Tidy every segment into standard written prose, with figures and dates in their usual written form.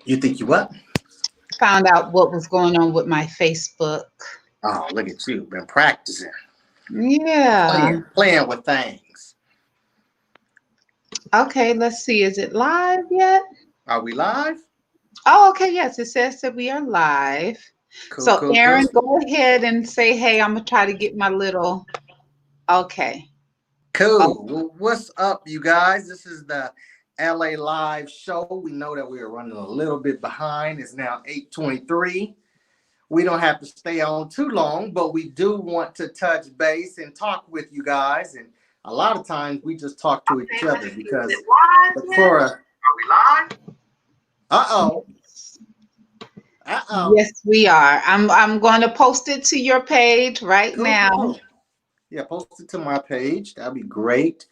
You think you what? Found out what was going on with my Facebook. Oh, look at you. Been practicing. Yeah. Playing with things. Okay, let's see. Is it live yet? Are we live? Oh, okay. Yes, it says that we are live. Cool, So, cool, cool. Aaron, go ahead and say, hey, I'm going to try to get my little. Okay. Oh, Cool. Well, what's up, you guys? This is the LA Live show. We know that we are running a little bit behind. It's now 8:23. We don't have to stay on too long, but we do want to touch base and talk with you guys. And a lot of times we just talk to each okay. other Let's see. Is because it live yet? LaCora. Are we live? Uh-oh. Uh-oh. Yes, we are. I'm going to post it to your page right Cool, cool, now. cool. Yeah, post it to my page. That'd be great.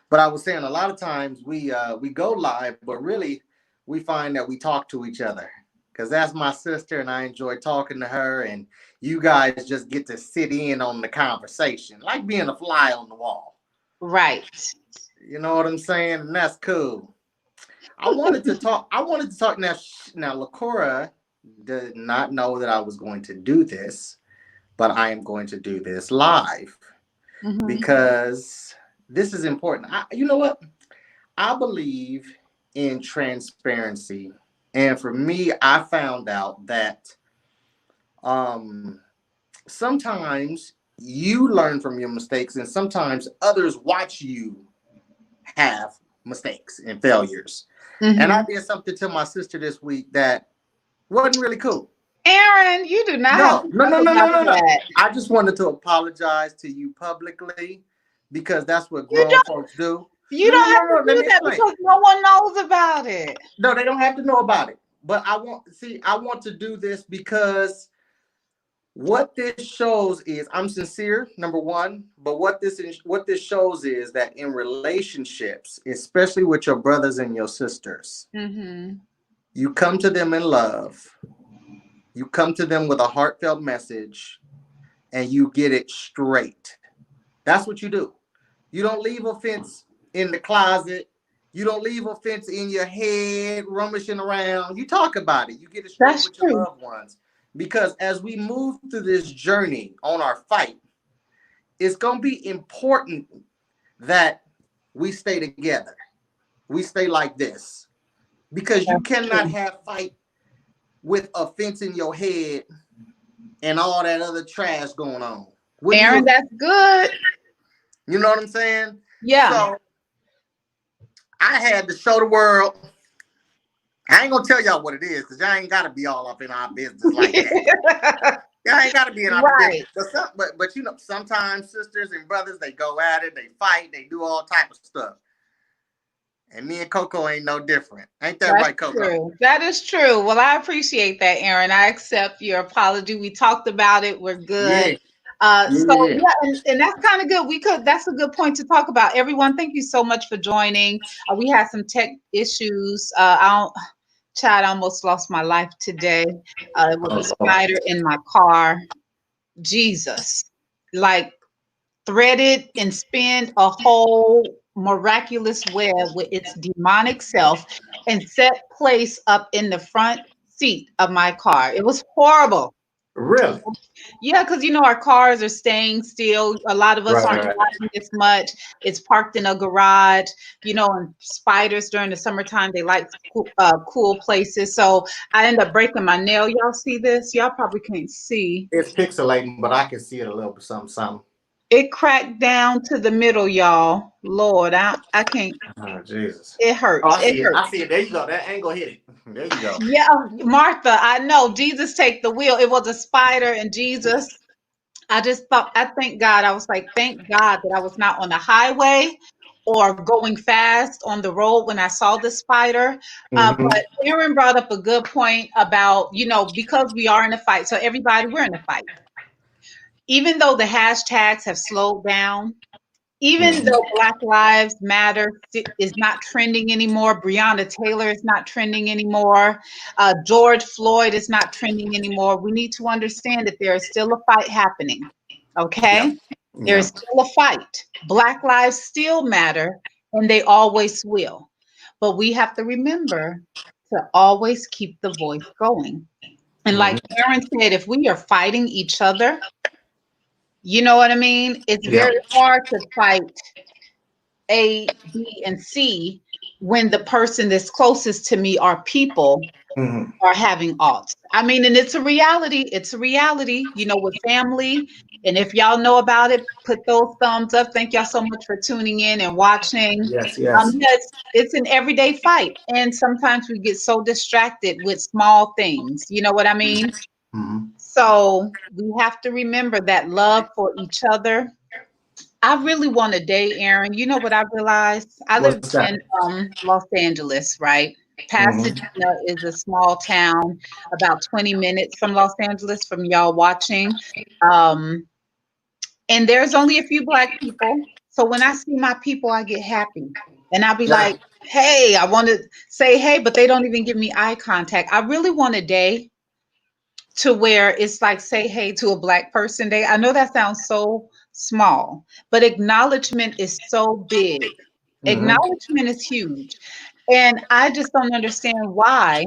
But I was saying a lot of times we go live, but really we find that we talk to each other because that's my sister, and I enjoy talking to her. And you guys just get to sit in on the conversation, like being a fly on the wall. Right. You know what I'm saying? And that's cool. I wanted to talk. I wanted to talk now. Now, LaCora did not know that I was going to do this, but I am going to do this live Hmm. because this is important. You know what? I believe in transparency. And for me, I found out that um, sometimes you learn from your mistakes, and sometimes others watch you have mistakes and failures. And I Hmm. did something to my sister this week that wasn't really cool. Aaron, you do not have No, to no, talk no, no, no, about no, no. that. I just wanted to apologize to you publicly because that's what You grown don't. folks do. You No, no, don't no, have to no. Let do me that explain. because no one knows about it. No, they don't have to know about it. But I want to do this because what this shows is I'm sincere, number one. But what this shows is that in relationships, especially with your brothers and your sisters, Hmm. you come to them in love. You come to them with a heartfelt message, and you get it straight. That's what you do. You don't leave offense in the closet. You don't leave offense in your head, rummaging around. You talk about it. You get it straight That's with your true. loved ones. Because as we move through this journey on our fight, it's going to be important that we stay together. We stay like this. Because you That's cannot true. have fight with offense in your head and all that other trash going on. Wouldn't you Aaron, agree? that's good. You know what I'm saying? Yeah. So I had to show the world. I ain't gonna tell y'all what it is because y'all ain't gotta be all up in our business like that. Y'all ain't gotta be in our business. Right. But you know, sometimes sisters and brothers they go at it, they fight, they do all type of stuff. And me and Coco ain't no different. Ain't that That's right, Coco? true. That is true. Well, I appreciate that, Aaron. I accept your apology. We talked about it. We're good. Yeah, So yeah. yeah, and that's kind of good. That's a good point to talk about. Everyone, thank you so much for joining. We had some tech issues. I don't, Chad, I almost lost my life today. It was a Oh Lord. spider in my car. Jesus, like threaded and spin a whole miraculous web with its demonic self and set place up in the front seat of my car. It was horrible. Really? Yeah, because our cars are staying still. A lot of us Right, aren't right. driving this much. It's parked in a garage, and spiders during the summertime, they like cool places. So I end up breaking my nail. Y'all see this? Y'all probably can't see. It's pixelating, but I can see it a little bit, something, something. It cracked down to the middle, y'all. Lord, I can't. Oh Jesus. It Oh, hurts. I It see it. I hurts. see it. There you go. That angle hit it. There you go. Yeah, Martha, I know. Jesus take the wheel. It was a spider and Jesus. I thank God. I was like, thank God that I was not on the highway or going fast on the road when I saw the spider. Mm-hmm. But Aaron brought up a good point about, because we are in a fight. So everybody, we're in a fight. Even though the hashtags have slowed down, even though Mm-hmm. Black Lives Matter is not trending anymore, Breonna Taylor is not trending anymore, George Floyd is not trending anymore, we need to understand that there is still a fight happening. Yep. Okay? There is Yep. still a fight. Black lives still matter, and they always will. But we have to remember to always keep the voice going. And like Mhm. Aaron said, if we are fighting each other, you know what I mean? It's Yeah. very hard to fight A, B, and C when the person that's closest to me are people Hmm. are having alts. I mean, and it's a reality. It's a reality, with family. And if y'all know about it, put those thumbs up. Thank y'all so much for tuning in and watching. Yes, yes. Yes, it's an everyday fight. And sometimes we get so distracted with small things. You know what I mean? Hmm. So we have to remember that love for each other. I really want a day, Aaron. You know what I realized? I live What's in that? Los Angeles, right? Hmm. Pasadena is a small town, about 20 minutes from Los Angeles, from y'all watching. Um, and there's only a few Black people. So when I see my people, I get happy. And I'll be Yeah. like, hey, I want to say hey, but they don't even give me eye contact. I really want a day to where it's like say hey to a Black person day. I know that sounds so small, but acknowledgement is so big. Hmm. Acknowledgement is huge. And I just don't understand why,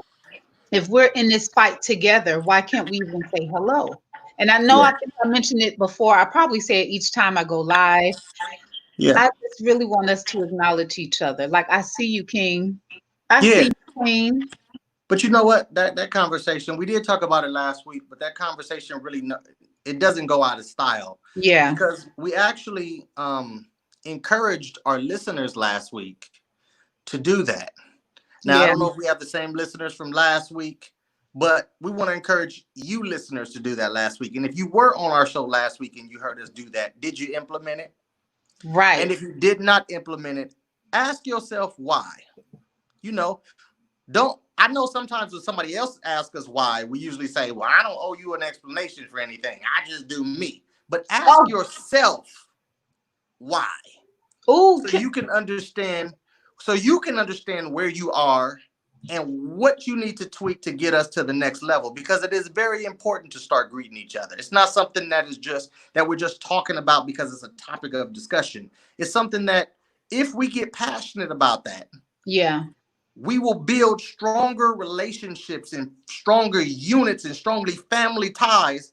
if we're in this fight together, why can't we even say hello? And I know I Yeah. think I mentioned it before. I probably say it each time I go live. Yeah. I just really want us to acknowledge each other. Like, I see you, King. I see Yeah. you, Queen. But you know what? That conversation, we did talk about it last week, but that conversation really it doesn't go out of style Yeah. because we actually encouraged our listeners last week to do that. Now, I Yeah. don't know if we have the same listeners from last week, but we want to encourage you listeners to do that last week. And if you were on our show last week and you heard us do that, did you implement it? And Right. if you did not implement it, ask yourself why. You know, don't I know sometimes when somebody else asks us why, we usually say, well, I don't owe you an explanation for anything. I just do me. But ask Oh, yourself why. ooh, So you can understand, where you are and what you need to tweak to get us to the next level, because it is very important to start greeting each other. It's not something that we're just talking about because it's a topic of discussion. It's something that if we get passionate about that, yeah. we will build stronger relationships and stronger units and strongly family ties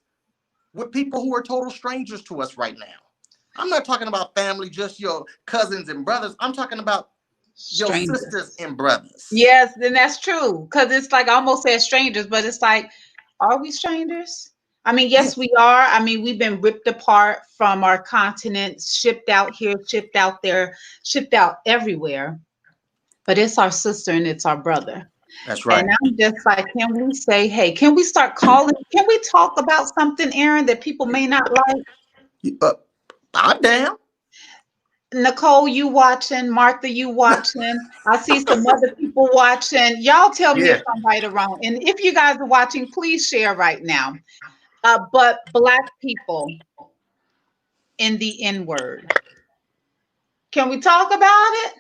with people who are total strangers to us right now. I'm not talking about family, just your cousins and brothers. I'm talking about your sisters Strangers. and brothers. Yes, then that's true. Because it's like I almost said strangers, but it's like, are we strangers? I mean, Yeah, yes, we are. I mean, we've been ripped apart from our continent, shipped out here, shipped out there, shipped out everywhere. But it's our sister and it's our brother. that's And right. I'm just like, can we say, hey, can we start calling? Can we talk about something, Aaron, that people may not like? Uh, I'm down. Nicole, you watching? Martha, you watching? I see some other people watching. Y'all tell me if Yeah. I'm right or wrong. And if you guys are watching, please share right now. But Black people in the N word. Can we talk about it?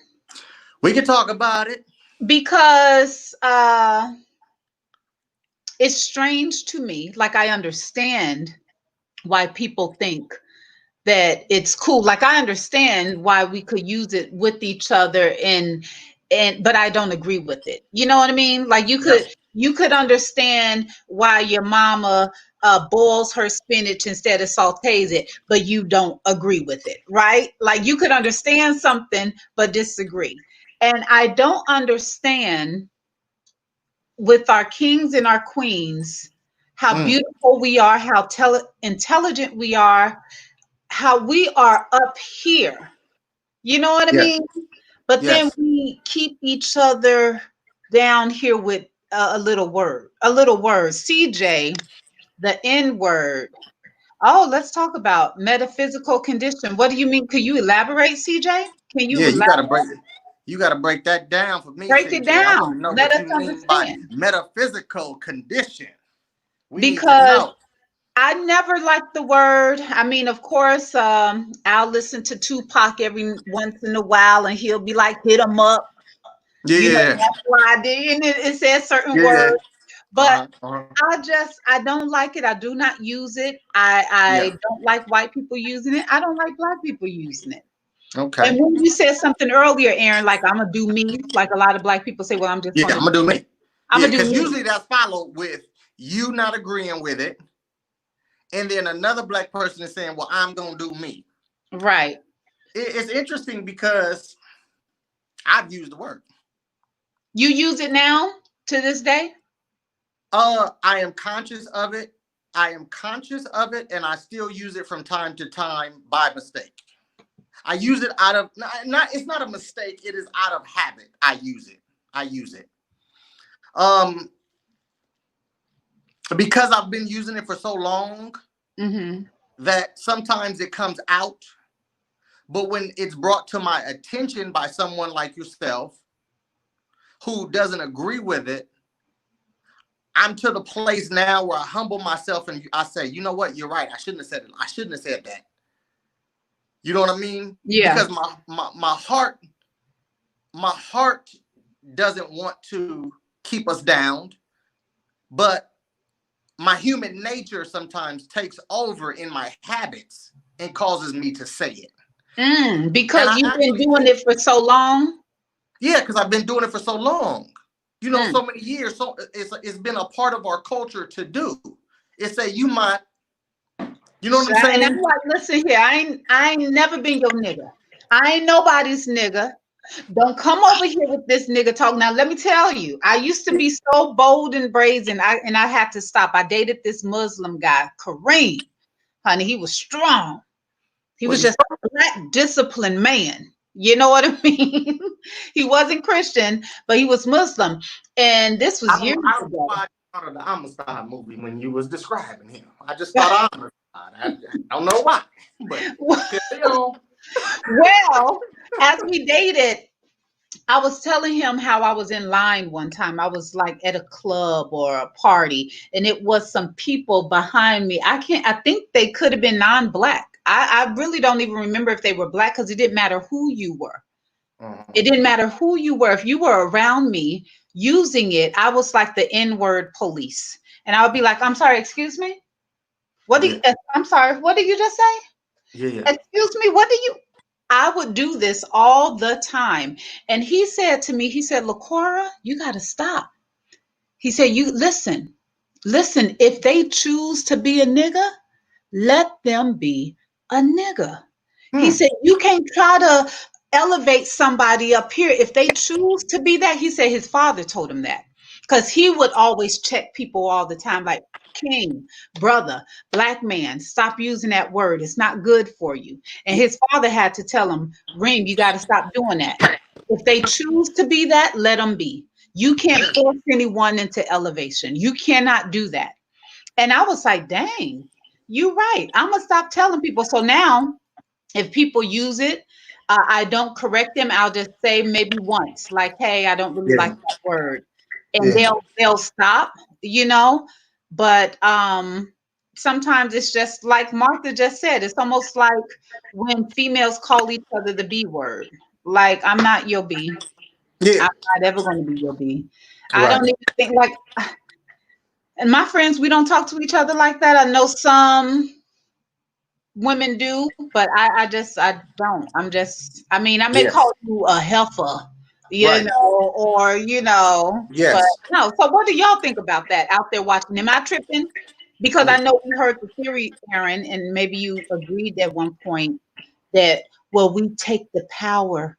We can talk about it. Because it's strange to me. Like, I understand why people think that it's cool. Like, I understand why we could use it with each other, and but I don't agree with it. You know what I mean? Like, Yep. you could understand why your mama boils her spinach instead of sautés it, but you don't agree with it, right? Like, you could understand something but disagree. And I don't understand with our kings and our queens how Mm. beautiful we are, how intelligent we are, how we are up here. You know what I Yes. mean? But then Yes. we keep each other down here with a little word, a little word. CJ, the N word. Oh, let's talk about metaphysical condition. What do you mean? Could you elaborate, CJ? Can you Yeah, you gotta elaborate? break you gotta break that down for me, Break it CJ. I want to down. know Let what us you mean by understand. metaphysical condition. We need to Because know. I never liked the word. I mean, of course, I'll listen to Tupac every once in a while, and he'll be like, "Hit 'em up." Yeah. That's why I did. And it says certain Yeah. words, but Uh-huh. Uh-huh. I don't like it. I do not use it. I Yeah. don't like white people using it. I don't like Black people using it. And Okay. when you said something earlier, Aaron, like I'm gonna do me, like a lot of Black people say, well, I'm just Yeah, gonna I'm gonna do me. I'm Yeah, gonna do because me. usually that's followed with you not agreeing with it, and then another black person is saying, "Well, I'm gonna do me." Right. It's interesting because I've used the word. You use it now to this day? I am conscious of it. I am conscious of it, and I still use it from time to time by mistake. I use it out of not. It's not a mistake. It is out of habit. I use it. I use it. Um, because I've been using it for so long Mm-hmm. that sometimes it comes out. But when it's brought to my attention by someone like yourself who doesn't agree with it, I'm to the place now where I humble myself and I say, you know what, you're right. I shouldn't have said it. I shouldn't have said that. You know what I mean? Yeah. Because my heart doesn't want to keep us down, but my human nature sometimes takes over in my habits and causes me to say it. And Because I you've been actually doing think, it for so long. yeah, because I've been doing it for so long. Mm. So many years. So it's been a part of our culture to do. It's say you might, you know what I'm And I'm saying? like, listen here, I ain't never been your nigga. I ain't nobody's nigga. Don't come over here with this nigga talk. Now, let me tell you, I used to be so bold and brazen. I had to stop. I dated this Muslim guy, Kareem. Honey, he was strong. He Was was he just a black disciplined man. You know what I mean? He wasn't Christian, but he was Muslim. And this was years I don't know ago. why I thought of the Amistad movie when you was describing him. I just thought Amistad. I don't know why, but carry on. Well, as we dated, I was telling him how I was in line one time. I was like at a club or a party, and it was some people behind me. I think they could have been non-black. I really don't even remember if they were black because it didn't matter who you were. It Mhm. didn't matter who you were. If you were around me using it, I was like the N-word police. And I would be like, I'm sorry, excuse me? Yeah, I'm sorry, what did you just say? yeah, yeah. Excuse me, what do you? I would do this all the time. And he said to me, he said, LaCora, you got to stop. He said, you listen, if they choose to be a nigga, let them be a nigga. He Hmm. said, you can't try to elevate somebody up here. If they choose to be that, he said his father told him that. Because he would always check people all the time, like, king, brother, black man, stop using that word. It's not good for you. And his father had to tell him, Reem, you got to stop doing that. If they choose to be that, let them be. You can't force anyone into elevation. You cannot do that. And I was like, dang, you're right. I'm going to stop telling people. So now, if people use it, I don't correct them. I'll just say maybe once, like, hey, I don't really like Yeah, that word. And yeah, they'll stop, you know. But sometimes it's just like Martha just said, it's almost like when females call each other the B word. Like, I'm not your B. yeah. I'm not ever going to be your B. I Right. don't even think like, and my friends, we don't talk to each other like that. I know some women do, but I don't. I mean, I may Yes. call you a heifer, Right. or but Yes. no. So what do y'all think about that out there watching? Am I tripping? Because I know you heard the theory, Aaron, and maybe you agreed at one point that, well, we take the power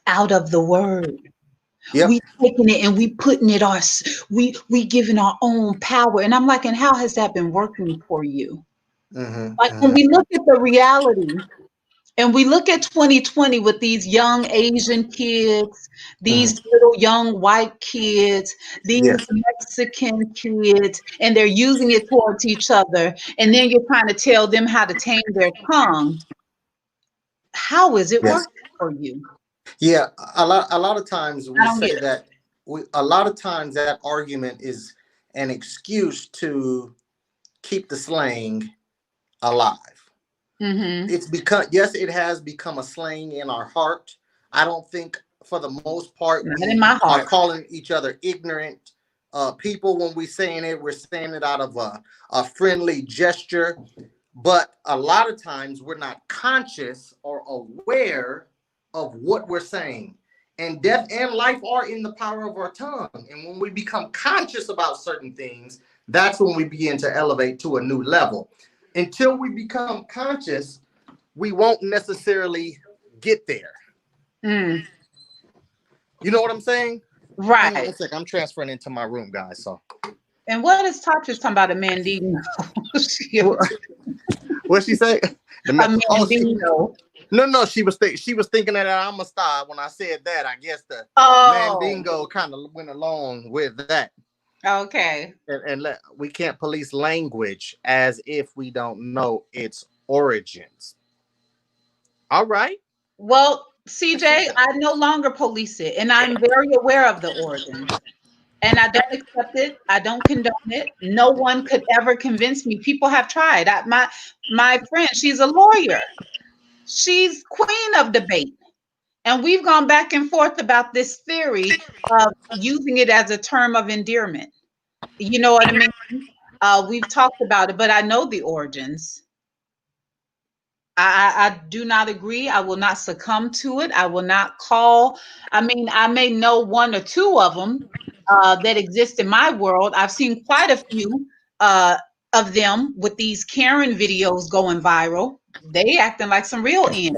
out of the word. Yep. We taking it and we putting it we giving our own power. And I'm like, and how has that been working for you? Hmm. Like when Hmm. we look at the reality and we look at 2020 with these young Asian kids, these Hmm. little young white kids, these Yes. Mexican kids, and they're using it towards each other. And then you're trying to tell them how to tame their tongue. How is it Yes. working for you? Yeah. A lot of times I we don't get say it. that a lot of times that argument is an excuse to keep the slang alive. Mm-hmm. It's because, yes, it has become a slang in our heart. I don't think for the most part Not in we my are heart. calling each other ignorant people when we saying it. We're saying it out of a friendly gesture, but a lot of times we're not conscious or aware of what we're saying. And death and life are in the power of our tongue. And when we become conscious about certain things, that's when we begin to elevate to a new level. Until we become conscious, we won't necessarily get there. Mm, You know what I'm saying? Hang on right. one second. I'm transferring into my room, guys. So And what is Tatris talking about a Mandingo? what she say? A Oh, she Mandingo. no. She was thinking that I'm a star. When I said that, I guess the Oh, Mandingo kind of went along with that. okay. We can't police language as if we don't know its origins. All right. Well, I see CJ, that. I no longer police it, and I'm very aware of the origins. And I don't accept it. I don't condone it. No one could ever convince me. People have tried. My friend, she's a lawyer. She's queen of debate. And we've gone back and forth about this theory of using it as a term of endearment. You know what I mean? We've talked about it, but I know the origins. I do not agree. I will not succumb to it. I will not call. I mean, I may know one or two of them that exist in my world. I've seen quite a few uh, of them with these Karen videos going viral. They acting like some real ends.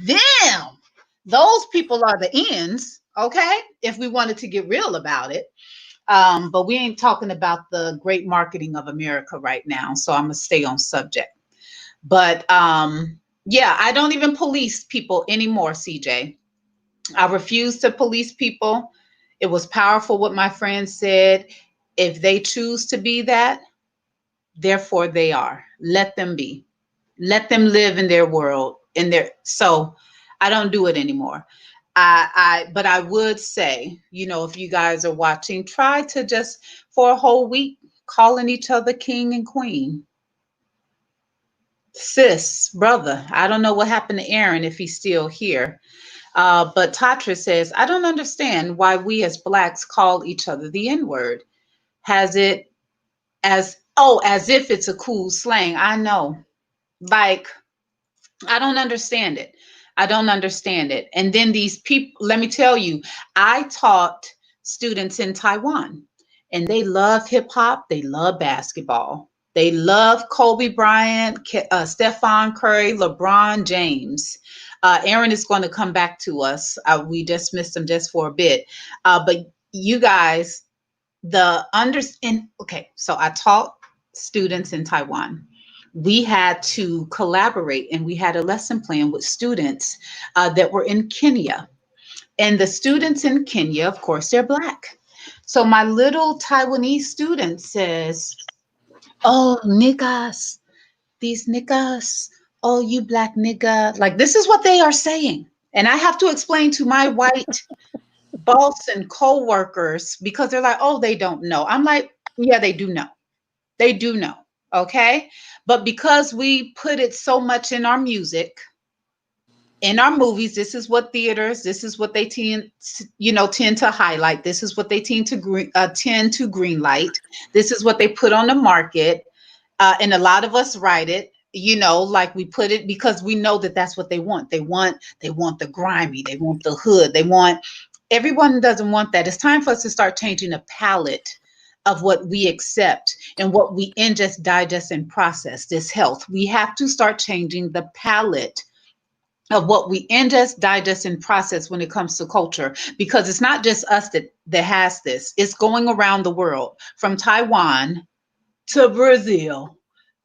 Them, those people are the ends. Okay, if we wanted to get real about it. But we ain't talking about the great marketing of America right now. So I'm gonna stay on subject. But yeah, I don't even police people anymore, CJ. I refuse to police people. It was powerful what my friend said. If they choose to be that, therefore they are. Let them be. Let them live in their world. In their so I don't do it anymore. But I would say, if you guys are watching, try to just for a whole week calling each other king and queen. Sis, brother, I don't know what happened to Aaron if he's still here. But Tatra says, I don't understand why we as blacks call each other the N word. Has it as if it's a cool slang. I know. Like, I don't understand it. I don't understand it. And then these people, let me tell you, I taught students in Taiwan and they love hip hop, they love basketball. They love Kobe Bryant, Stephon Curry, LeBron James. Aaron is going to come back to us. We just missed him just for a bit. But you guys, okay, so I taught students in Taiwan. We had to collaborate and we had a lesson plan with students that were in Kenya. And the students in Kenya, of course, they're black. So my little Taiwanese student says, oh, niggas, these niggas, oh, you black nigga. Like, this is what they are saying. And I have to explain to my white boss and co-workers because they're like, oh, they don't know. I'm like, yeah, they do know. They do know. Okay. But because we put it so much in our music, in our movies, this is what theaters, this is what they tend to highlight. This is what they tend to green light. This is what they put on the market. And a lot of us write it, like we put it because we know that that's what they want. They want the grimy, they want the hood, everyone doesn't want that. It's time for us to start changing the palette of what we accept and what we ingest, digest, and process. This health. We have to start changing the palette of what we ingest, digest, and process when it comes to culture, because it's not just us that has this. It's going around the world, from Taiwan to Brazil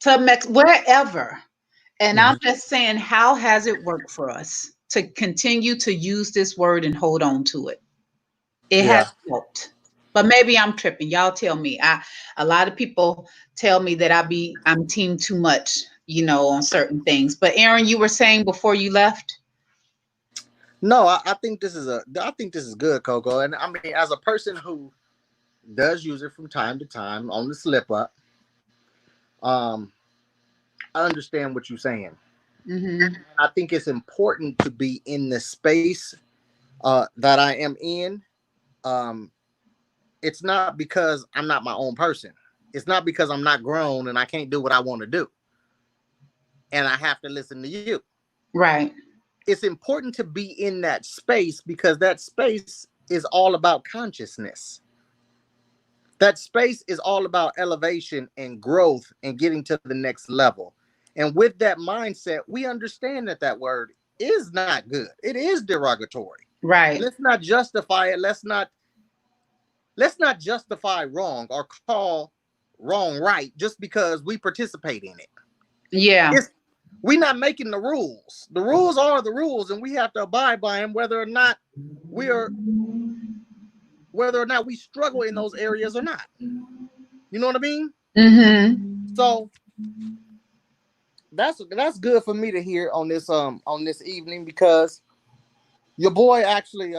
to Mexico, wherever. And I'm Mhm. just saying, how has it worked for us to continue to use this word and hold on to it? It has Yeah. helped. But maybe I'm tripping. Y'all tell me. A lot of people tell me that I'm team too much, on certain things. But Aaron, you were saying before you left? No, I think this is good, Coco. And I mean, as a person who does use it from time to time on the slip up, um, I understand what you're saying. Mm-hmm. I think it's important to be in the space that I am in. Um, it's not because I'm not my own person. It's not because I'm not grown and I can't do what I want to do, and I have to listen to you. Right. it's important to be in that space because that space is all about consciousness. That space is all about elevation and growth and getting to the next level. And with that mindset, we understand that that word is not good. It is derogatory. Right. Let's not justify it. Let's not justify wrong or call wrong right just because we participate in it. Yeah. It's we're not making the rules. The rules are the rules, and we have to abide by them, we are whether or not we struggle in those areas or not. You know what I mean? Mm-hmm. So that's good for me to hear on this evening because your boy actually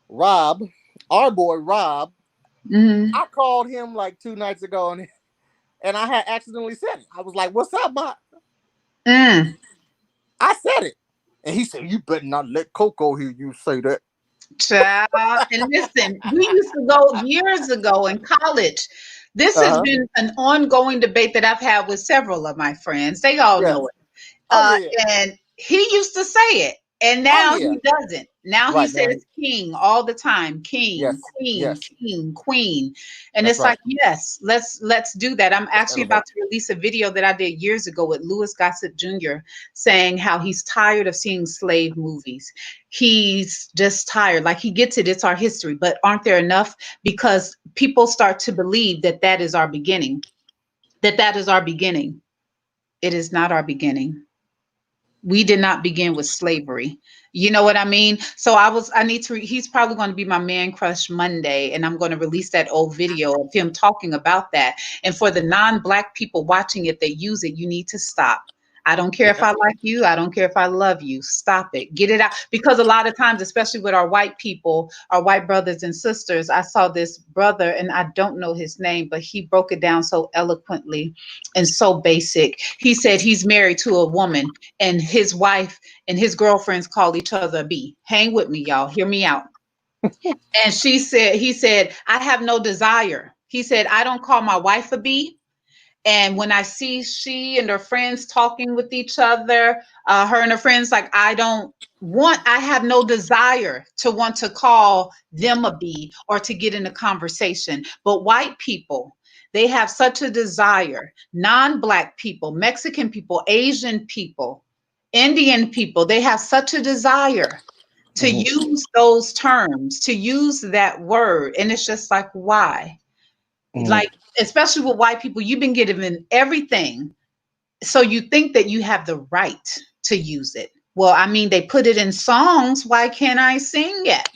Rob, our boy Rob, Mm-hmm. I called him like 2 nights ago and I had accidentally said it. I was like, "What's up, Bob?" Mm. I said it, and he said, "You better not let Coco hear you say that." Child. And listen, we used to go years ago in college. This Uh has huh. been an ongoing debate that I've had with several of my friends. They all know Yes. it. Oh yeah. Yeah. And he used to say it, and Oh now yeah. he doesn't. Now he Right now. says king all the time, king, Yes. queen, Yes. king, queen. And That's it's right. like, yes, let's do that. I'm Let's actually elevate. about to release a video that I did years ago with Louis Gossett Jr. saying how he's tired of seeing slave movies. He's just tired. Like he gets it, it's our history, but aren't there enough? Because people start to believe that that is our beginning. That is our beginning. It is not our beginning. We did not begin with slavery. You know what I mean? So I need to, he's probably going to be my man crush Monday. And I'm going to release that old video of him talking about that. And for the non-Black people watching it that use it, you need to stop. I don't care if Yeah. I like you. I don't care if I love you. Stop it. Get it out. Because a lot of times, especially with our white people, our white brothers and sisters, I saw this brother, and I don't know his name, but he broke it down so eloquently and so basic. He said he's married to a woman, and his wife and his girlfriends call each other a B. Hang with me, y'all. Hear me out. And he said, I have no desire. He said, I don't call my wife a B. And when I see she and her friends talking with each other, her and her friends, like, I have no desire to want to call them a B or to get in a conversation. But white people, they have such a desire. Non-Black people, Mexican people, Asian people, Indian people, they have such a desire to Hmm. use those terms, to use that word. And it's just like, why? Hmm. Like, especially with white people, you've been given everything, so you think that you have the right to use it. Well, I mean, they put it in songs. Why can't I sing it?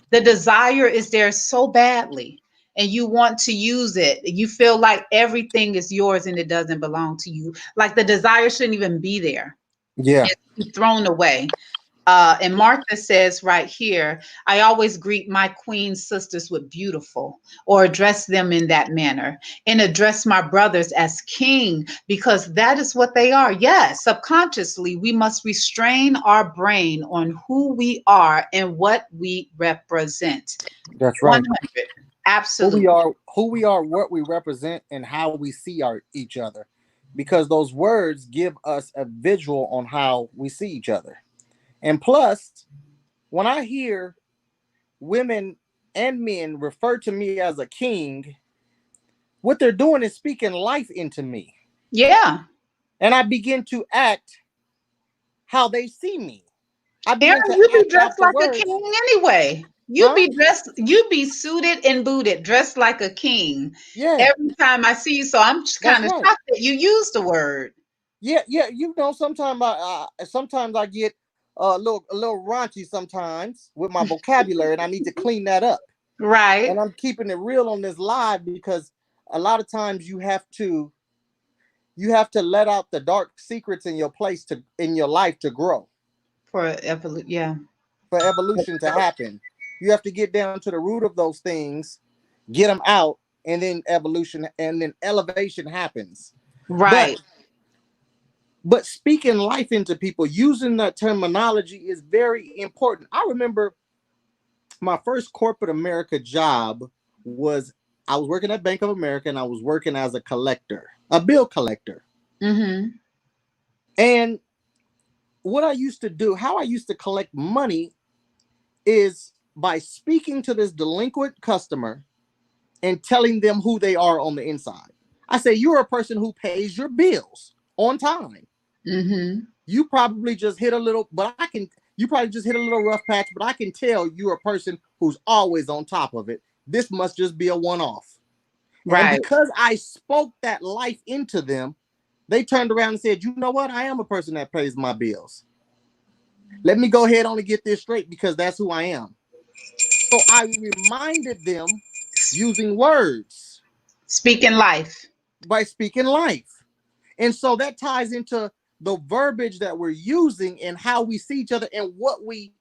The desire is there so badly, and you want to use it. You feel like everything is yours and it doesn't belong to you. Like the desire shouldn't even be there. Yeah. It's thrown away. And Martha says right here, I always greet my queen sisters with beautiful, or address them in that manner, and address my brothers as king, because that is what they are. Yes, subconsciously, we must restrain our brain on who we are and what we represent. That's right. 100. Absolutely. Who we are, what we represent, and how we see each other, because those words give us a visual on how we see each other. And plus, when I hear women and men refer to me as a king, what they're doing is speaking life into me, Yeah. and I begin to act how they see me. I begin Aaron, to you be act dressed out the like a words, king anyway. huh? You be suited and booted, dressed like a king Yeah, every time I see you. So I'm just that's kind of right. shocked that you use the word. Yeah, yeah. Sometimes I get a little raunchy sometimes with my vocabulary, and I need to clean that up. Right. And I'm keeping it real on this live because a lot of times you have to let out the dark secrets in your life to grow, Yeah. for evolution to happen. You have to get down to the root of those things, get them out, and then evolution and then elevation happens. But Right. but speaking life into people, using that terminology is very important. I remember my first corporate America job was I was working at Bank of America, and I was working as a bill collector. Mm-hmm. And what I used to do, how I used to collect money is by speaking to this delinquent customer and telling them who they are on the inside. I say, you're a person who pays your bills on time. Mm-hmm. You probably just hit a little, you probably just hit a little rough patch, but I can tell you're a person who's always on top of it. This must just be a one-off. And Right. because I spoke that life into them, they turned around and said, you know what? I am a person that pays my bills. Let me go ahead on and get this straight because that's who I am. So I reminded them using words Speaking life. by speaking life. And so that ties into the verbiage that we're using and how we see each other and what we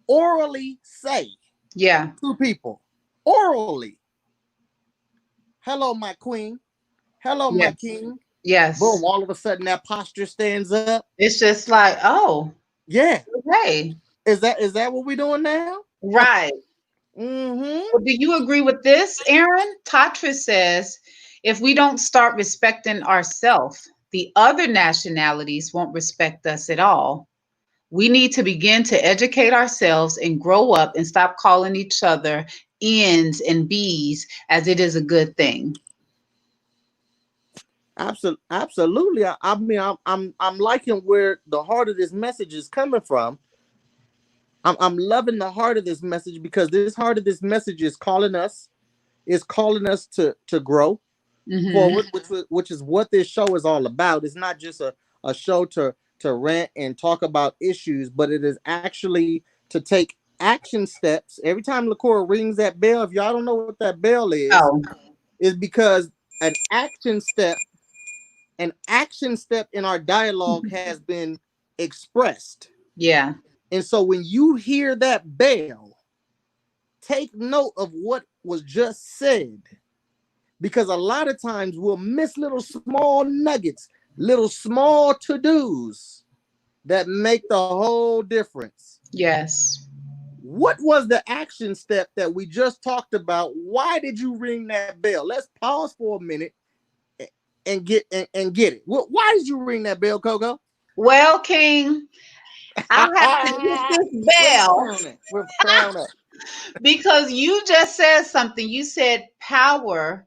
orally say Yeah. to people. Orally. Hello, my queen. Hello, my Yes. king. Boom. Yes. All of a sudden that posture stands up. It's just like, oh, Yeah. okay. Is that what we're doing now? Right. Mm-hmm. Well, do you agree with this, Aaron? Tatra says if we don't start respecting ourselves, the other nationalities won't respect us at all. We need to begin to educate ourselves and grow up and stop calling each other N's and B's as it is a good thing. Absolutely. I mean, I'm liking where the heart of this message is coming from. I'm loving the heart of this message because this heart of this message is calling us to grow Hmm. forward, which is what this show is all about. It's not just a show to rant and talk about issues, but it is actually to take action steps. Every time LaCora rings that bell, if y'all don't know what that bell Oh, is because an action step an action step in our dialogue has been expressed. yeah. And so when you hear that bell, take note of what was just said. Because a lot of times we'll miss little small nuggets, little small to dos that make the whole difference. Yes. What was the action step that we just talked about? Why did you ring that bell? Let's pause for a minute and get it. Why did you ring that bell, Coco? Well, King, I have to hit this Where the bell crown at? Where the crown at? because you just said something. You said power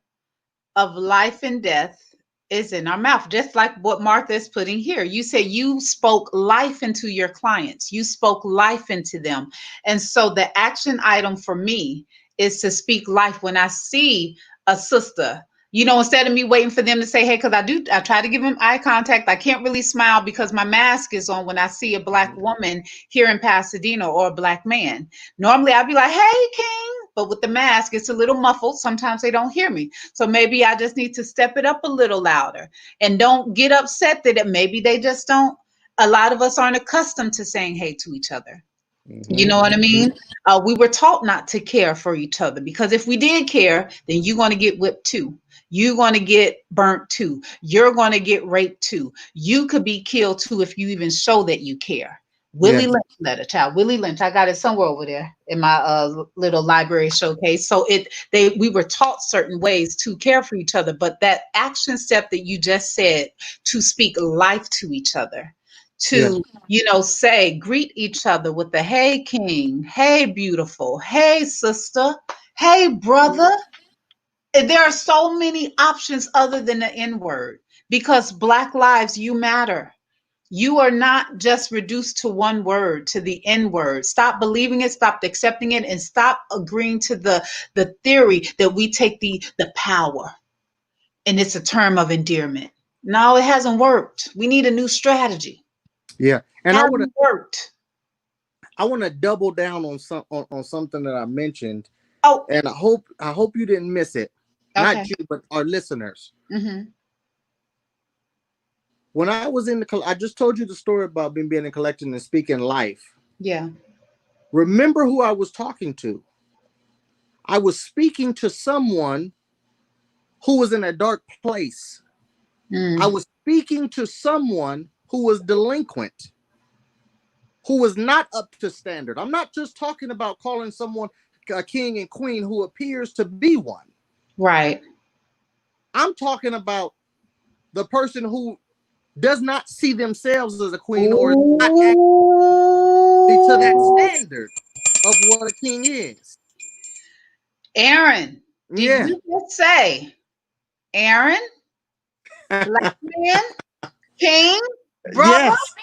of life and death is in our mouth, just like what Martha is putting here. You say you spoke life into your clients, you spoke life into them. And so the action item for me is to speak life when I see a sister. Instead of me waiting for them to say, hey, because I try to give them eye contact. I can't really smile because my mask is on when I see a black woman here in Pasadena or a black man. Normally I'd be like, hey, King. But with the mask, it's a little muffled. Sometimes they don't hear me. So maybe I just need to step it up a little louder and don't get upset that maybe they just don't. A lot of us aren't accustomed to saying hey to each other. You Mm-hmm. know what I mean? We were taught not to care for each other because if we did care, then you're going to get whipped too. You're going to get burnt too. You're going to get raped too. You could be killed too if you even show that you care. Willie Yes. Lynch letter, child. Willie Lynch. I got it somewhere over there in my little library showcase. So we were taught certain ways to care for each other, but that action step that you just said to speak life to each other, Yeah. to say, greet each other with the hey king, hey beautiful, hey sister, hey brother. There are so many options other than the N word because Black lives, you matter. You are not just reduced to one word, to the N word. Stop believing it, stop accepting it, and stop agreeing to the theory that we take the power and it's a term of endearment. No, it hasn't worked. We need a new strategy. Yeah. And Hasn't worked. I want to double down on something that I mentioned, Oh, and I hope you didn't miss it. okay. Not you, but our listeners. Hmm. When I was I just told you the story about me being in collecting and speaking life. Yeah. Remember who I was talking to. I was speaking to someone who was in a dark place. I Mm. was speaking to someone who was delinquent, who was not up to standard. I'm not just talking about calling someone a king and queen who appears to be one. Right. I'm talking about the person who does not see themselves as a queen or is not actually to that Ooh. standard of what a king is. Aaron, did Yeah. you just say, Aaron, black man, king, brother? Yes.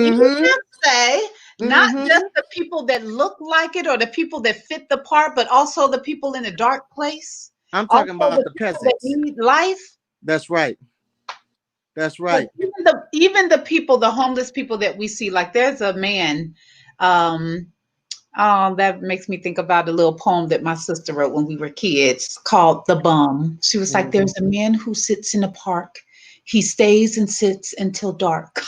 Did you Mm-hmm. just say not just Mm-hmm. the people that look like it or the people that fit the part, but also the people in a dark place? I'm Also talking about the the people that peasants. need life? That's right. That's Because right. even the people, the homeless people that we see, like there's a man, um, that makes me think about a little poem that my sister wrote when we were kids called The Bum. She was like, Mm-hmm. there's a man who sits in a park. He stays and sits until dark.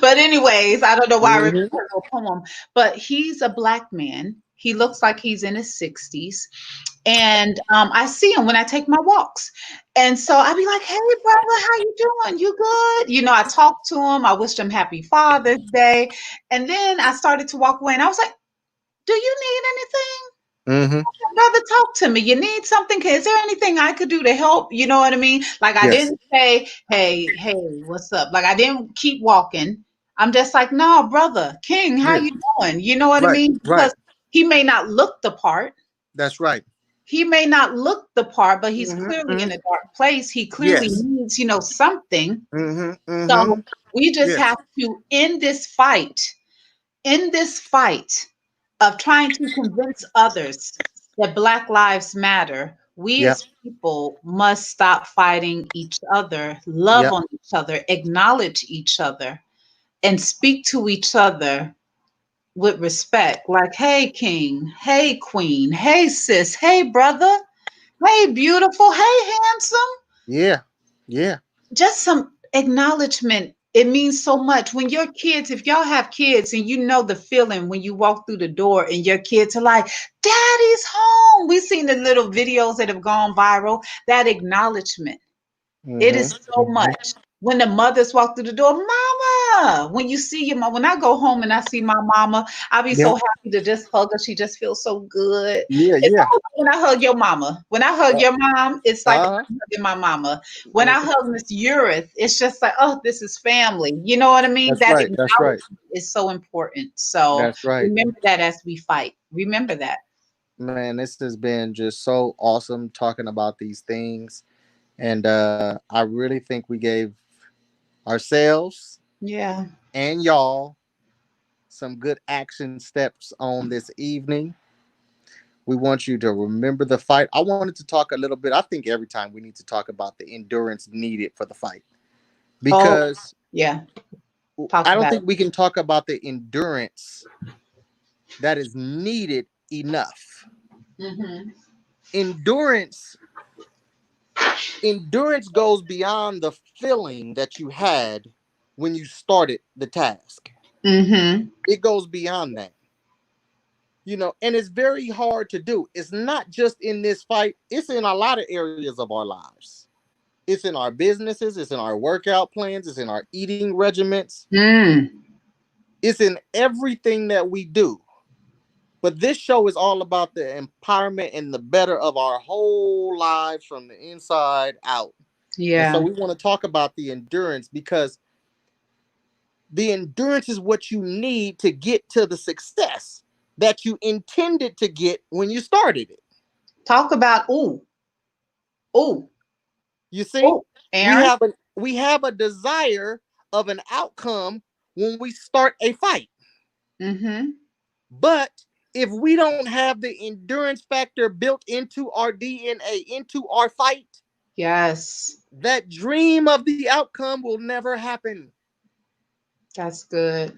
But anyways, I don't know why I remember Mm-hmm. her little poem. But he's a black man. He looks like he's in his 60s. And I see him when I take my walks. And so I'd be like, hey, brother, how you doing? You good? You know, I talked to him. I wished him happy Father's Day. And then I started to walk away and I was like, do you need anything? Mm-hmm. Brother, talk to me. You need something? Is there anything I could do to help? You know what I mean? Like I Yes. didn't say, hey, what's up? Like I didn't keep walking. I'm just like, no, brother, King, how Yeah. you doing? You know what I Right. mean? Right. Because he may not look the part. That's right. He may not look the part, but he's Mm-hmm. clearly in Mm-hmm. a dark place. He clearly Yes. needs, something. Mm-hmm. Mm-hmm. So we just Yes. have to in this fight of trying to convince others that Black Lives Matter, we Yep. as people must stop fighting each other, love Yep. on each other, acknowledge each other, and speak to each other with respect. Like, hey, king, hey, queen, hey, sis, hey, brother, hey, beautiful, hey, handsome. Yeah. Yeah. Just some acknowledgement. It means so much when your kids, if y'all have kids and you know the feeling when you walk through the door and your kids are like, Daddy's home. We've seen the little videos that have gone viral. That acknowledgement. It is so Mm-hmm. much. When the mothers walk through the door, Mama. When you see your mom, when I go home and I see my mama, I'll be so Yep. happy to just hug her. She just feels so good. Yeah. It's Yeah. almost like when I hug your mama. When I hug your mom, it's like Uh-huh. I'm hugging my mama. When I hug Miss Urith, it's just like, oh, this is family. You know what I mean? That's That right. That's right. acknowledgement is so important. So That's right. remember that as we fight. Remember that. Man, this has been just so awesome talking about these things. And I really think we gave ourselves Yeah. and y'all some good action steps on this evening. We want you to remember the fight. I wanted to talk a little bit. I think every time we need to talk about the endurance needed for the fight Oh, because yeah. Talk I don't about it. think we can talk about the endurance that is needed enough. Mm-hmm. Endurance endurance goes beyond the feeling that you had when you started the task. Mm-hmm. It goes beyond that. And it's very hard to do. It's not just in this fight, it's in a lot of areas of our lives. It's in our businesses, it's in our workout plans, it's in our eating regimens, Mm. it's in everything that we do. But this show is all about the empowerment and the better of our whole lives from the inside out. And so Yeah. we want to talk about the endurance because the endurance is what you need to get to the success that you intended to get when you started it. Talk about ooh, You see, we Aaron. have a we have a desire of an outcome when we start a fight. Mm-hmm. But if we don't have the endurance factor built into our DNA, into our fight, Yes, that dream of the outcome will never happen. that's good.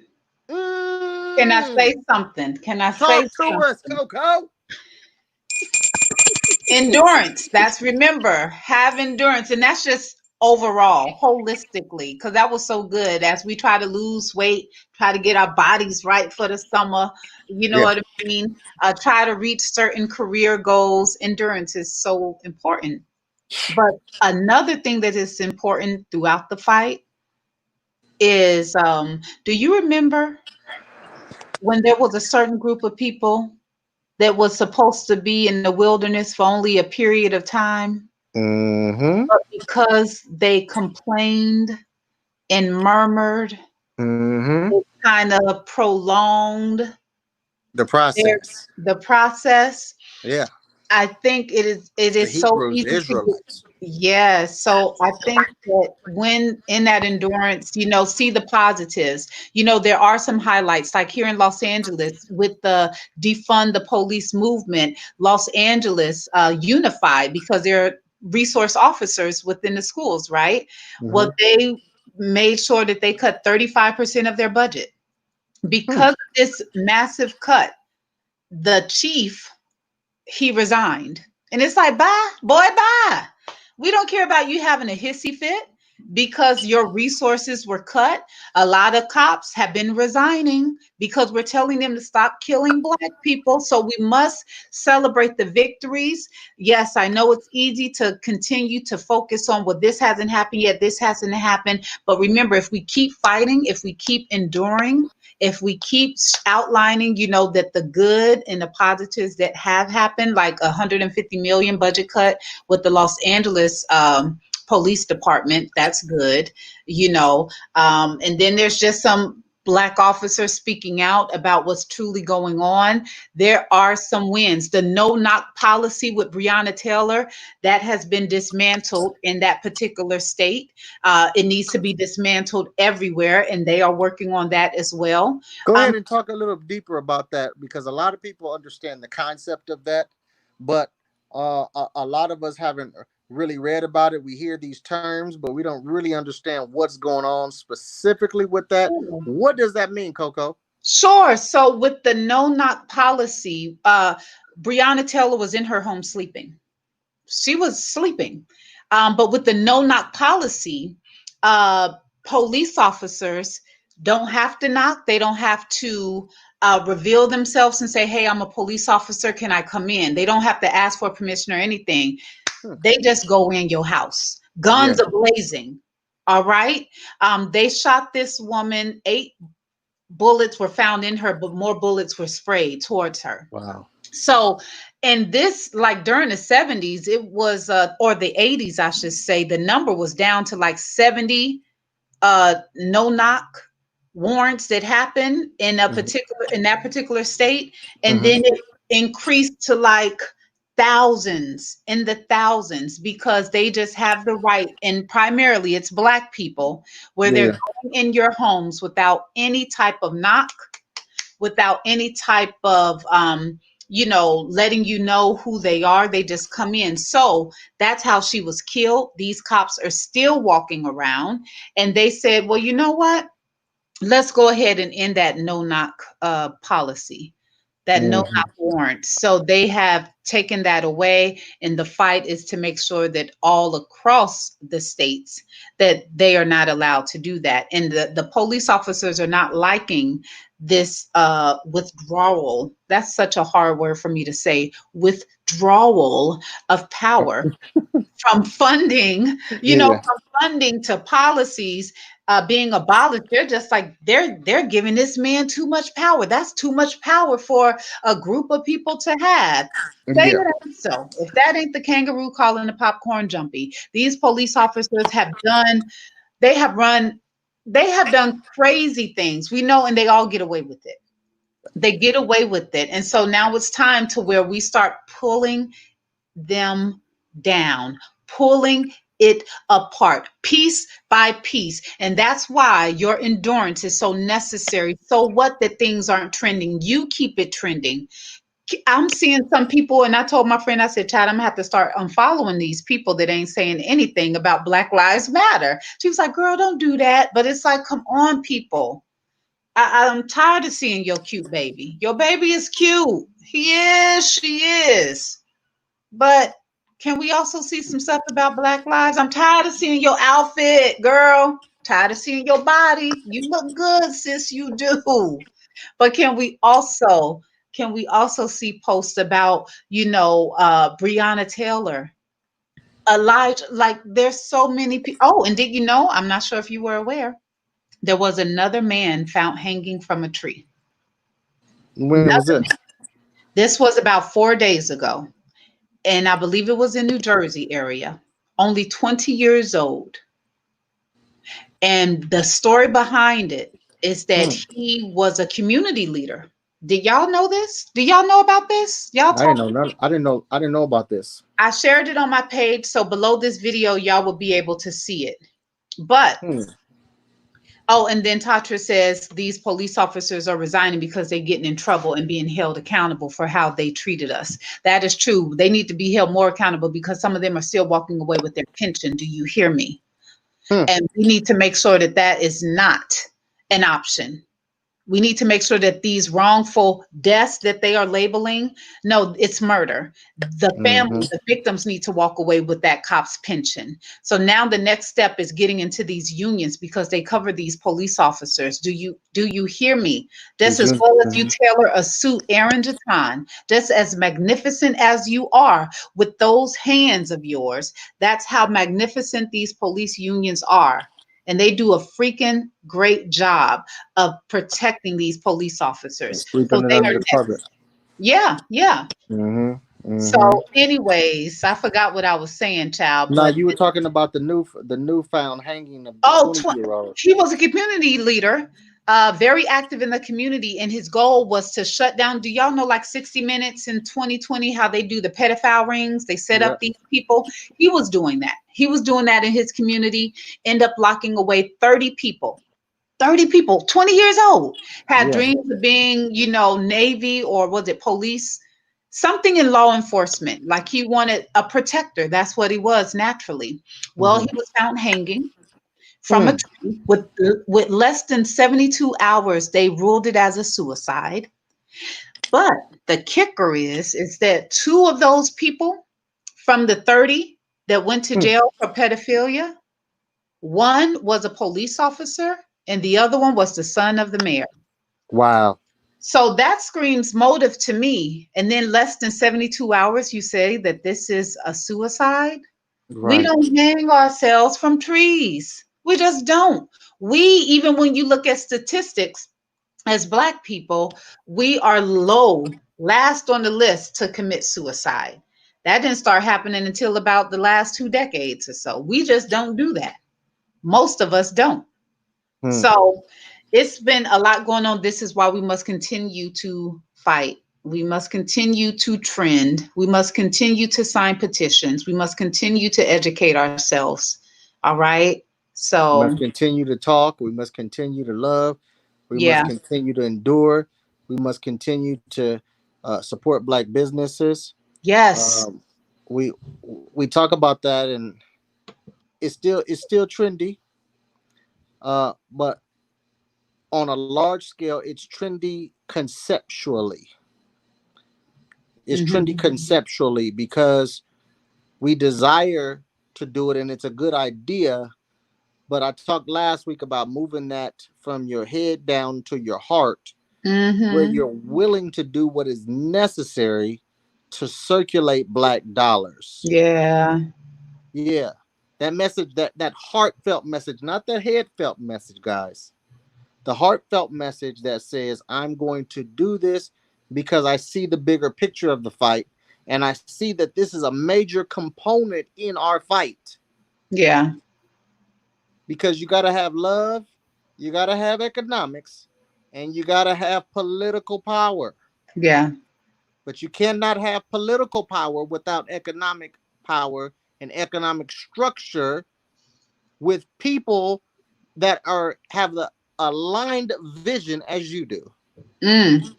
Can I Mm, say something? Can I say talk to us, something? Coco. Endurance. That's remember, have endurance. And that's just overall, holistically, because that was so good as we try to lose weight, try to get our bodies right for the summer. You know Yeah. what I mean? Try to reach certain career goals. Endurance is so important. But another thing that is important throughout the fight is do you remember when there was a certain group of people that was supposed to be in the wilderness for only a period of time, Mm-hmm. but because they complained and murmured, Mm-hmm. kind of prolonged The their process. the process. Yeah. I think it The is so Hebrews, the easy to get. Israelites. Yes. So I think that when in that endurance, see the positives. There are some highlights, like here in Los Angeles with the defund the police movement. Los Angeles unified because there are resource officers within the schools, right? Mm-hmm. Well, they made sure that they cut 35% of their budget. Hmm. Because of this massive cut, the chief, he resigned. And it's like, bye, boy, bye. We don't care about you having a hissy fit because your resources were cut. A lot of cops have been resigning because we're telling them to stop killing Black people. So we must celebrate the victories. Yes, I know it's easy to continue to focus on, well, this hasn't happened yet, this hasn't happened. But remember, if we keep fighting, if we keep enduring, if we keep outlining, that the good and the positives that have happened, like 150 million budget cut with the Los Angeles police department, that's good, and then there's just some Black officers speaking out about what's truly going on. There are some wins. The no knock policy with Breonna Taylor, that has been dismantled in that particular state. It needs to be dismantled everywhere, and they are working on that as well. Go Um, ahead and talk a little deeper about that, because a lot of people understand the concept of that, but a lot of us haven't really read about it. We hear these terms, but we don't really understand what's going on specifically with that. What does that mean, Coco? Sure. So with the no knock policy, Breonna Taylor was in her home sleeping. She was sleeping. But with the no knock policy, uh, police officers don't have to knock. They don't have to reveal themselves and say, hey, I'm a police officer. Can I come in? They don't have to ask for permission or anything. Hmm. They just go in your house, Yeah. guns are blazing. All right. They shot this woman. 8 bullets were found in her, but more bullets were sprayed towards her. Wow. So, and this, like during the 70s, it was, or the 80s, I should say, the number was down to like 70 no knock warrants that happened in Mm-hmm. that particular state. And Mm-hmm. then it increased to like thousands, in the thousands, because they just have the right, and primarily it's Black people, where they're Yeah. going in your homes without any type of knock, without any type of letting you know who they are. They just come in. So that's how she was killed. These cops are still walking around, and they said, well, you know what, let's go ahead and end that no knock policy, that no Mm-hmm. knock warrant. So they have taken that away, and the fight is to make sure that all across the states that they are not allowed to do that. And the police officers are not liking this withdrawal. That's such a hard word for me to say. Withdrawal of power from funding, Yeah. from funding to policies being abolished. They're just like, they're giving this man too much power. That's too much power for a group of people to have. Say Yeah. it ain't so. If that ain't the kangaroo calling the popcorn jumpy, these police officers they have run, they have done crazy things. We know, and they all get away with it. They get away with it. And so now it's time to where we start pulling them down, pulling it apart piece by piece. And that's why your endurance is so necessary. So what that things aren't trending, you keep it trending. I'm seeing some people, and I told my friend, I said, Chad, I'm gonna have to start unfollowing these people that ain't saying anything about Black Lives Matter. She was like, girl, don't do that. But it's like, come on, people. I'm tired of seeing your cute baby. Your baby is cute. He is, she is. But can we also see some stuff about Black lives? I'm tired of seeing your outfit, girl. Tired of seeing your body. You look good, sis. You do. But can we also see posts about, Breonna Taylor, Elijah? Like, there's so many people. Oh, and did you know? I'm not sure if you were aware. There was another man found hanging from a tree. When was this? This was about 4 days ago, and I believe it was in New Jersey area. Only 20 years old. And the story behind it is that Hmm. he was a community leader. Did y'all know this? Do y'all know about this? Y'all I didn't talk. know none. I didn't know. I didn't know about this. I shared it on my page, so below this video, y'all will be able to see it. But Hmm. oh, and then Tatra says these police officers are resigning because they're getting in trouble and being held accountable for how they treated us. That is true. They need to be held more accountable because some of them are still walking away with their pension. Do you hear me? Hmm. And we need to make sure that that is not an option. We need to make sure that these wrongful deaths that they are labeling, no, it's murder. The Hmm. family, the victims need to walk away with that cop's pension. So now the next step is getting into these unions because they cover these police officers. Do you hear me? Just Did as you? well as you Mhm. tailor a suit, Aaron Jatan, just as magnificent as you are with those hands of yours, that's how magnificent these police unions are. And they do a freaking great job of protecting these police officers. So Sweeping it they under are the carpet. next. Yeah, yeah. Hmm. So, Hmm. anyways, I forgot what I was saying, child, Now but you were talking about the newfound hanging of the oh, 20-year-old. he was a community leader, very active in the community, and his goal was to shut down. Do y'all know, like 60 Minutes in 2020, how they do the pedophile rings? They set Yeah. up these people. He was doing that. He was doing that in his community. End up locking away 30 people. 30 people, 20 years old, had Yeah. dreams of being, Navy or was it police? Something in law enforcement. Like he wanted a protector. That's what he was naturally. Well, Hmm. he was found hanging from a Hmm. tree with less than 72 hours. They ruled it as a suicide. But the kicker is that two of those people from the 30 that went to Hmm. jail for pedophilia, one was a police officer and the other one was the son of the mayor. Wow. So that screams motive to me. And then less than 72 hours, you say that this is a suicide? We Right. don't hang ourselves from trees. We just don't. We, even when you look at statistics, as Black people, we are low, last on the list to commit suicide. That didn't start happening until about the last 2 decades or so. We just don't do that. Most of us don't. Hmm. So it's been a lot going on. This is why we must continue to fight. We must continue to trend. We must continue to sign petitions. We must continue to educate ourselves. All right. We must So, continue to talk. We must continue to love. We must yeah. continue to endure. We must continue to support Black businesses. Yes. Um, we we talk about that, and it's still trendy. But on a large scale, it's trendy conceptually. It's trendy Hmm. conceptually because we desire to do it, and it's a good idea. But I talked last week about moving that from your head down to your heart, where Hmm. you're willing to do what is necessary to circulate Black dollars. Yeah. Yeah. That message, that heartfelt message, not the headfelt message, guys. The heartfelt message that says, I'm going to do this because I see the bigger picture of the fight. And I see that this is a major component in our fight. Yeah. Because you got to have love, you got to have economics, and you got to have political power. Yeah. But you cannot have political power without economic power and economic structure with people that have the aligned vision as you do. Mm.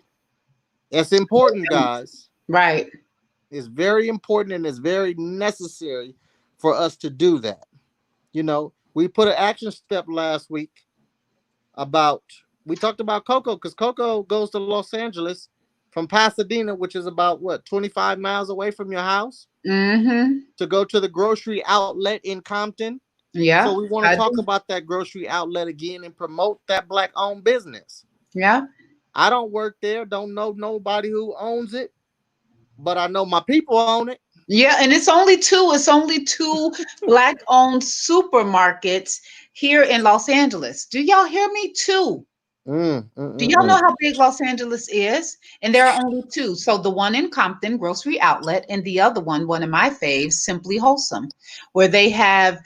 It's important, guys. Right. It's very important and it's very necessary for us to do that. We put an action step last week about, we talked about Coco because Coco goes to Los Angeles from Pasadena, which is about what, 25 miles away from your house, Hmm. to go to the grocery outlet in Compton. So Yeah. we want to I talk do. about that grocery outlet again and promote that Black owned business. Yeah. I don't work there, don't know nobody who owns it, but I know my people own it. Yeah, and it's only two. It's only two Black-owned supermarkets here in Los Angeles. Do y'all hear me? Two. Mm, mm, Do mm, y'all know mm. how big Los Angeles is? And there are only two. So the one in Compton, Grocery Outlet, and the other one of my faves, Simply Wholesome, where they have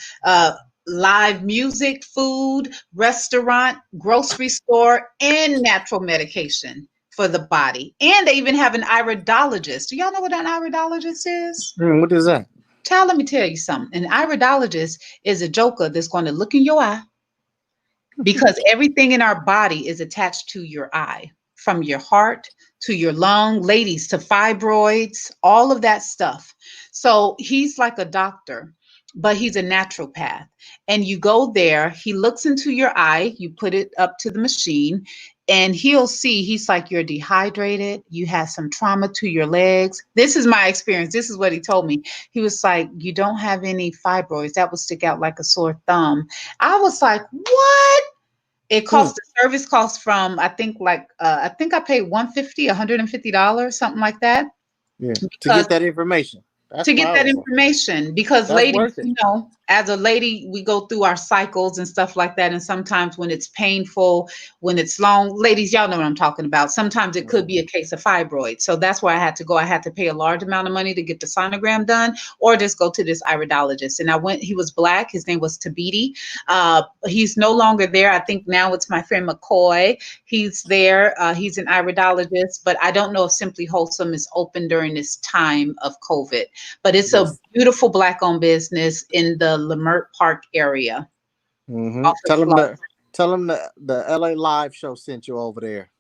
live music, food, restaurant, grocery store, and natural medication for the body. And they even have an iridologist. Do y'all know what an iridologist is? What is that? Child, let me tell you something. An iridologist is a joker that's going to look in your eye because everything in our body is attached to your eye, from your heart to your lung, ladies, to fibroids, all of that stuff. So he's like a doctor, but he's a naturopath. And you go there, he looks into your eye, you put it up to the machine, and he'll see, he's like, you're dehydrated, you have some trauma to your legs. This is my experience. This is what he told me. He was like, you don't have any fibroids. That would stick out like a sore thumb. I was like, what? It Hmm. cost, the service cost from, I think, like I think I paid $150, something like that. Yeah. To Because get that information. That's to get that powerful. information, because That's ladies, worth it. as a lady, we go through our cycles and stuff like that, and sometimes when it's painful, when it's long, ladies, y'all know what I'm talking about, sometimes it could be a case of fibroids. So that's why I had to go. I had to pay a large amount of money to get the sonogram done, or just go to this iridologist. And I went, he was Black, his name was Tabiti. He's no longer there. I think now it's my friend McCoy. He's there. He's an iridologist, but I don't know if Simply Wholesome is open during this time of COVID. But it's a Yes. beautiful Black-owned business in the Lamert Park area. Mm-hmm. Off of Florida. Tell them the LA Live show sent you over there.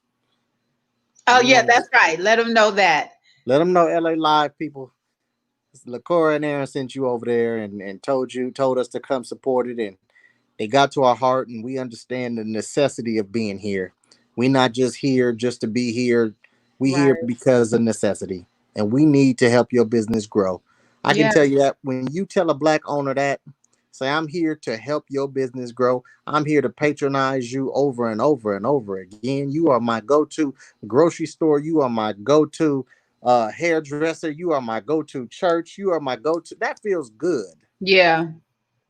Oh We yeah, want to that's right. Let them know that. let them know LA Live people. LaCora and Aaron sent you over there and told us to come support it, and they got to our heart, and we understand the necessity of being here. We not just here just to be here. We Right. here because of necessity, and we need to help your business grow. I can Yeah. tell you that when you tell a Black owner that, say, I'm here to help your business grow. I'm here to patronize you over and over and over again. You are my go-to grocery store. You are my go-to hairdresser. You are my go-to church. You are my go-to. That feels good. Yeah.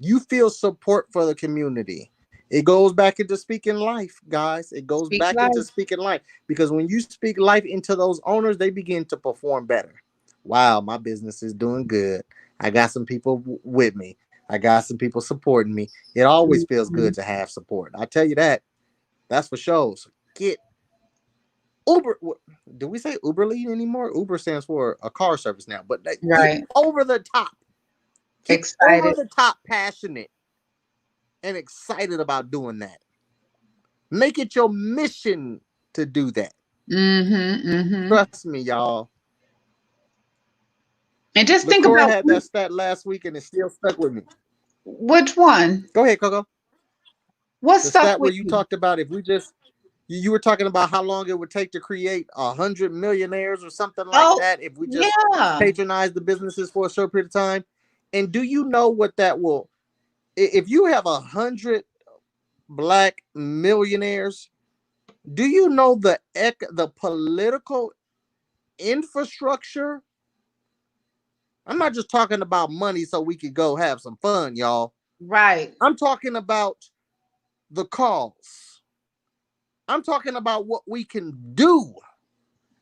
You feel support for the community. It goes back into speaking life, guys. It goes Speak back into life. speaking life, because when you speak life into those owners, they begin to perform better. Wow, my business is doing good. I got some people with me. I got some people supporting me. It always feels good Mhm. to have support. I tell you that. That's for sure. So get Uber. Do we say Uberly anymore? Uber stands for a car service now. But get Right. over the top. Get over Excited. the top passionate and excited about doing that. Make it your mission to do that. Mm-hmm. Mm-hmm. Trust me, y'all. And just think LaCora about had that stat last week and it still stuck with me. which one. Go ahead, Coco. What The stuck stat where with you you? talked about if we just you were talking about how long it would take to create 100 millionaires or something like Oh, that if we just yeah. patronize the businesses for a short period of time. And do you know what that will? If you have 100 Black millionaires, do you know the political infrastructure? I'm not just talking about money so we could go have some fun, y'all. Right. I'm talking about the cause. I'm talking about what we can do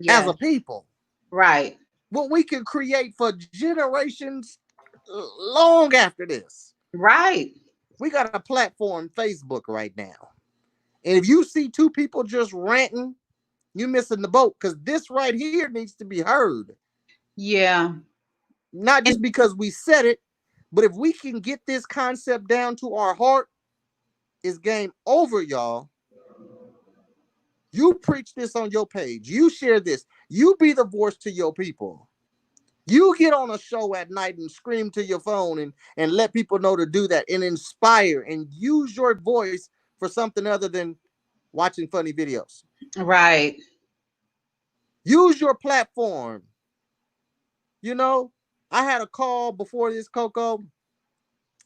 as Yeah. a people, Right. what we can create for generations long after this. Right. We got a platform, Facebook, right now. And if you see two people just ranting, you're missing the boat, because this right here needs to be heard. Yeah. Not And just because we said it, but if we can get this concept down to our heart, it's game over, y'all. You preach this on your page. You share this. You be the voice to your people. You get on a show at night and scream to your phone and let people know to do that and inspire and use your voice for something other than watching funny videos. right. Use your platform. You know, I had a call before this, Coco,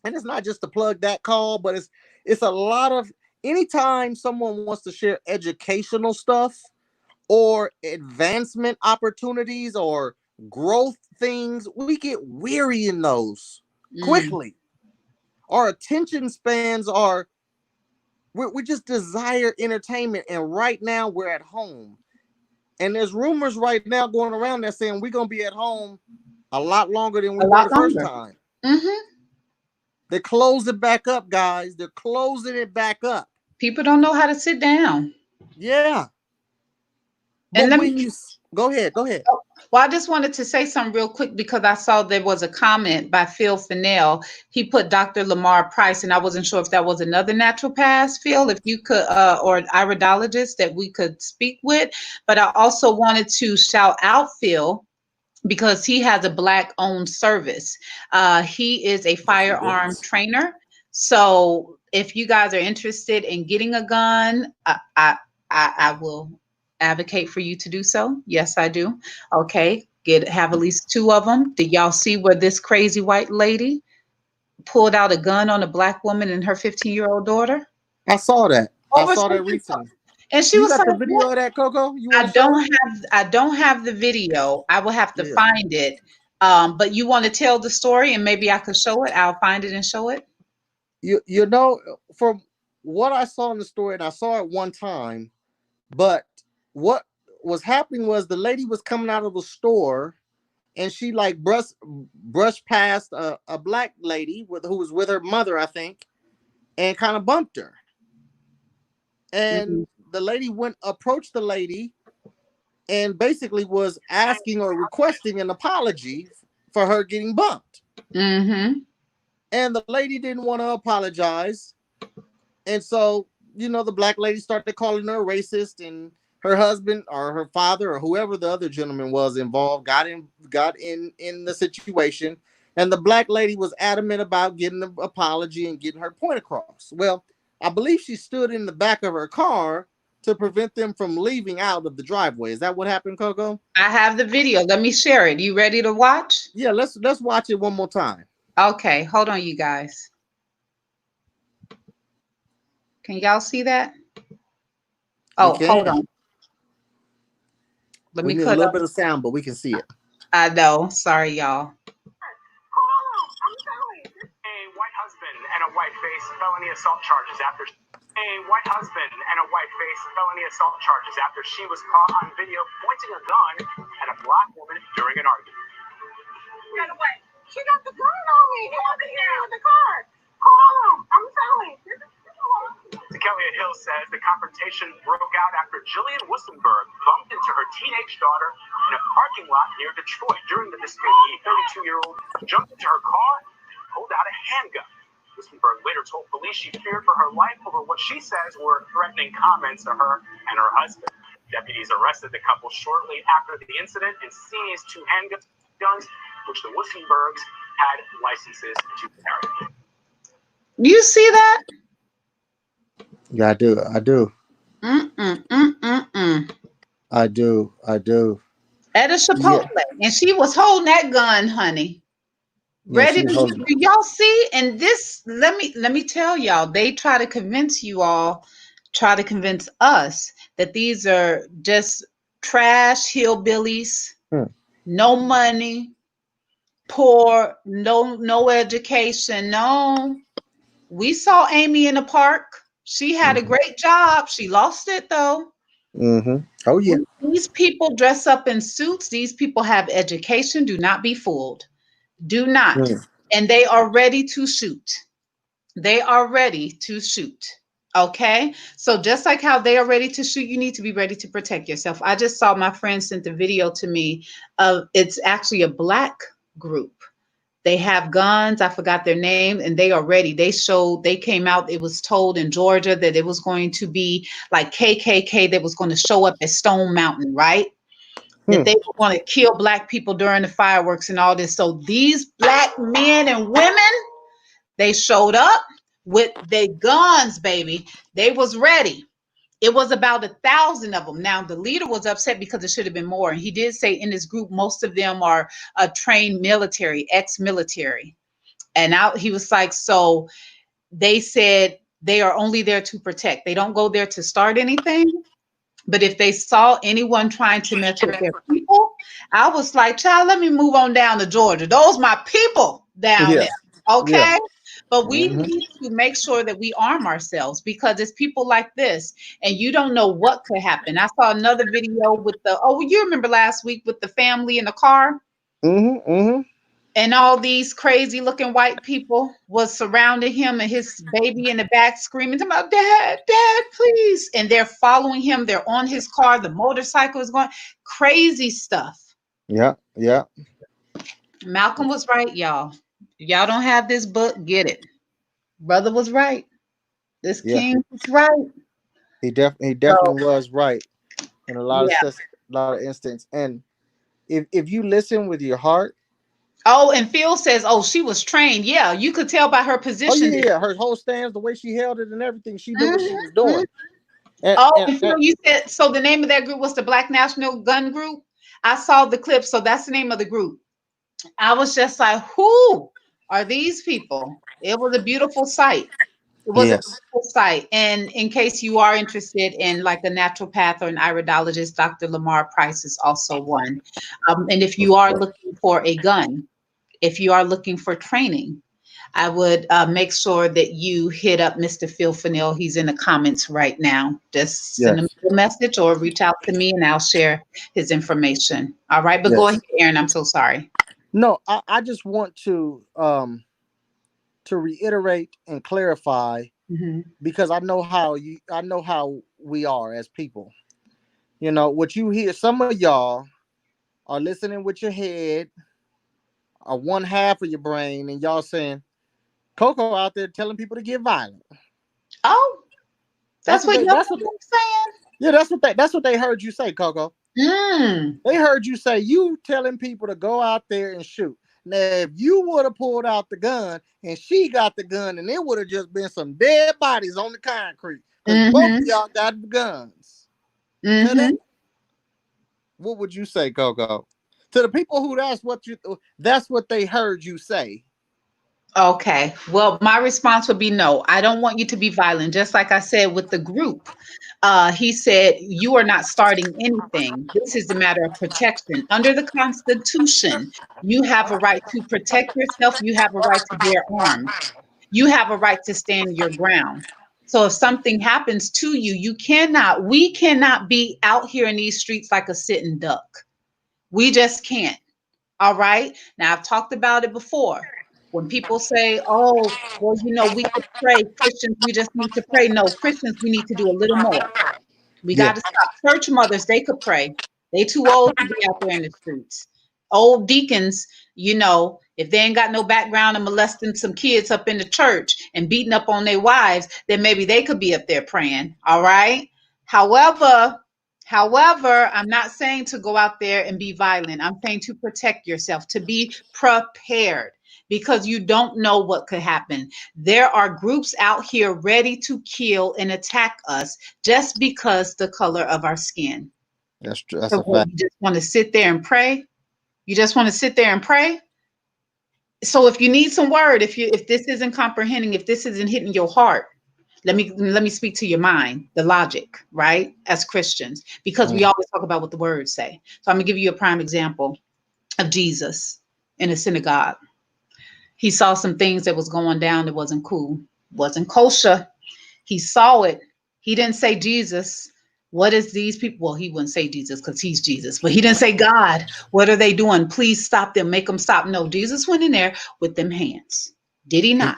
and it's not just to plug that call, but it's a lot of, anytime someone wants to share educational stuff or advancement opportunities or growth things, we get weary in those Mm. quickly. Our attention spans are, we just desire entertainment, and right now we're at home, and there's rumors right now going around that saying we're gonna be at home a lot longer than we A were lot the first longer. time. Mm-hmm. They closed it back up, guys. They're closing it back up. People don't know how to sit down. Yeah. And But let when me you go ahead, go ahead. Well, I just wanted to say something real quick because I saw there was a comment by Phil Fennell. He put Dr. Lamar Price, and I wasn't sure if that was another naturopath, Phil, if you could, or an iridologist that we could speak with. But I also wanted to shout out Phil because he has a Black owned service. He is a Yes, he firearm does. trainer. So if you guys are interested in getting a gun, I will advocate for you to do so. Yes, I do. Okay. Have at least two of them. Did y'all see where this crazy white lady pulled out a gun on a Black woman and her 15-year-old daughter? I saw that. I Over saw that something. recently. And she You was got like, the "What?" video of that, Coco? You want I to show it? don't have the video. I will have to Yeah. find it. But you want to tell the story and maybe I could show it. I'll find it and show it. You know, from what I saw in the story, and I saw it one time, but what was happening was the lady was coming out of the store and she like brushed past a Black lady who was with her mother, I think, and kind of bumped her. Mhm. And the lady approached the lady and basically was asking or requesting an apology for her getting bumped. Mhm. And the lady didn't want to apologize. And so, the Black lady started calling her a racist, and her husband or her father or whoever the other gentleman was involved got in the situation. And the Black lady was adamant about getting the apology and getting her point across. Well, I believe she stood in the back of her car to prevent them from leaving out of the driveway. Is that what happened, Coco? I have the video. Let me share it. You ready to watch? Yeah, let's watch it one more time. Okay, hold on, you guys. Can y'all see that? We Oh, hold can. on. Let We me need a cut little up. bit of sound, but we can see it. I know. Sorry, y'all. A white husband and a white face felony assault charges after she was caught on video pointing a gun at a Black woman during an argument. Get away. She got the gun on me. He wasn't here with the car. Call him. I'm telling. Kelly Hill says the confrontation broke out after Jillian Wissenberg bumped into her teenage daughter in a parking lot near Detroit. During the dispute, the 32-year-old jumped into her car and pulled out a handgun. Wissenberg later told police she feared for her life over what she says were threatening comments to her and her husband. Deputies arrested the couple shortly after the incident and seized two handguns, which the Wissenbergs had licenses to carry. You see that? Yeah, I do. I do. Mm-mm. I do. I do. At a Chipotle. Yeah. And she was holding that gun, honey. Yeah, Ready she to was holding. do y'all see? And this, let me tell y'all, they try to convince you all, try to convince us that these are just trash hillbillies, Hmm. no money, poor, no education. No. We saw Amy in the park. She had a Mm-hmm. great job. She lost it though. Mm-hmm. Oh yeah. These people dress up in suits. These people have education. Do not be fooled. Do not. Mm. And they are ready to shoot. They are ready to shoot. Okay. So just like how they are ready to shoot, you need to be ready to protect yourself. I just saw my friend sent the video to me of it's actually a Black group. They have guns. I forgot their name, and they are ready. They came out. It was told in Georgia that it was going to be like KKK that was going to show up at Stone Mountain, right? That Hmm. they were going to kill Black people during the fireworks and all this. So these Black men and women, they showed up with their guns, baby. They was ready. It was about 1,000 of them. Now the leader was upset because it should have been more, and he did say in this group most of them are trained military, ex-military. And out he was like, so they said they are only there to protect. They don't go there to start anything. But if they saw anyone trying to mess with their people, I was like, child, let me move on down to Georgia. Those my people down Yeah. there. Yeah. Okay. But we Mm-hmm. need to make sure that we arm ourselves because it's people like this, and you don't know what could happen. I saw another video with you remember last week with the family in the car? Mm-hmm. Mm-hmm. And all these crazy looking white people was surrounding him and his baby in the back screaming about dad, dad, please. And they're following him. They're on his car. The motorcycle is going crazy stuff. Yeah, yeah. Malcolm was right, y'all. If y'all don't have this book, get it. Brother was right. This Yeah. king was right. He So definitely was right in a lot of yeah. a lot of instances. And if you listen with your heart, Oh, and Phil says, oh, she was trained. Yeah, you could tell by her oh position. yeah, yeah, her whole stance, the way she held it and everything, she knew what she was Mhm. doing. And Oh, and, and and Phil, you said so the name of that group was the Black National Gun Group. I saw the clip, so that's the name of the group. I was just like, who are these people? It was a beautiful sight. It was a yes, beautiful sight. And in case you are interested in like a naturopath or an iridologist, Dr. Lamar Price is also one. And if you are looking for a gun, if you are looking for training, I would make sure that you hit up Mr. Phil Fennell. He's in the comments right now. Just send him yes, a message or reach out to me and I'll share his information. All right. But go ahead, yes. Aaron. I'm so sorry. No, I just want to reiterate and clarify Mhm. because I know how we are as people. You know, what you hear, some of y'all are listening with your head or one half of your brain, and y'all saying Coco out there telling people to get violent. Oh, That's that's what what they. y'all That's what. been saying? Yeah, that's what they heard you say, Coco. Mm. They heard you say you telling people to go out there and shoot. Now, if you would have pulled out the gun and she got the gun, and it would have just been some dead bodies on the concrete because both of Mm-hmm. y'all got the guns. To that, Mm-hmm. what would you say, Coco? To the people who that's what they heard you say. Okay. Well, my response would be no. I don't want you to be violent. Just like I said with the group, he said, you are not starting anything. This is a matter of protection. Under the Constitution, you have a right to protect yourself. You have a right to bear arms. You have a right to stand your ground. So if something happens to you, we cannot be out here in these streets like a sitting duck. We just can't. All right. Now, I've talked about it before. When people say, oh, well, we could pray. Christians, we just need to pray. No, Christians, we need to do a little more. We Yeah, got to stop. Church mothers, they could pray. They too old to be out there in the streets. Old deacons, if they ain't got no background of molesting some kids up in the church and beating up on their wives, then maybe they could be up there praying. All right. However, However, I'm not saying to go out there and be violent. I'm saying to protect yourself, to be prepared because you don't know what could happen. There are groups out here ready to kill and attack us just because the color of our skin. that's true. That's So a what, fact. you just want to sit there and pray? You just want to sit there and pray? So if you need some word, if this isn't comprehending, if this isn't hitting your heart, let me speak to your mind, the logic, right? As Christians, because we Mm. always talk about what the words say. So I'm gonna give you a prime example of Jesus in a synagogue. He saw some things that was going down that wasn't cool, wasn't kosher. He saw it. He didn't say, Jesus, what is these people? Well, he wouldn't say Jesus because he's Jesus, but he didn't say, God, what are they doing? Please stop them, make them stop. No, Jesus went in there with them hands. Did he He- not?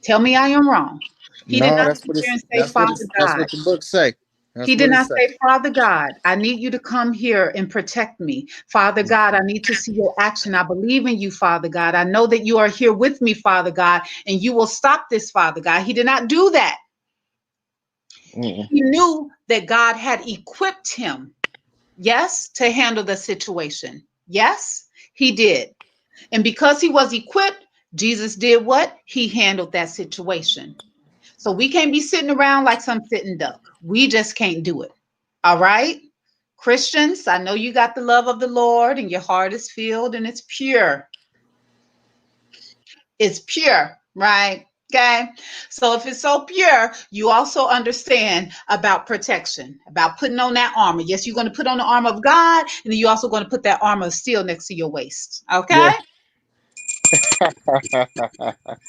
Tell me I am wrong. He did no, not sit there and say, Father that's God. what the books say. That's He did what it not say. say, Father God, I need you to come here and protect me. Father God, I need to see your action. I believe in you, Father God. I know that you are here with me, Father God, and you will stop this, Father God. He did not do that. Mm-mm. He knew that God had equipped him, yes, to handle the situation. Yes, he did. And because he was equipped, Jesus did what? He handled that situation. So we can't be sitting around like some sitting duck. We just can't do it. All right? Christians, I know you got the love of the Lord and your heart is filled and it's pure. It's pure, right? Okay. So if it's so pure, you also understand about protection, about putting on that armor. Yes, you're going to put on the armor of God, and then you're also going to put that armor of steel next to your waist. Okay. Yeah.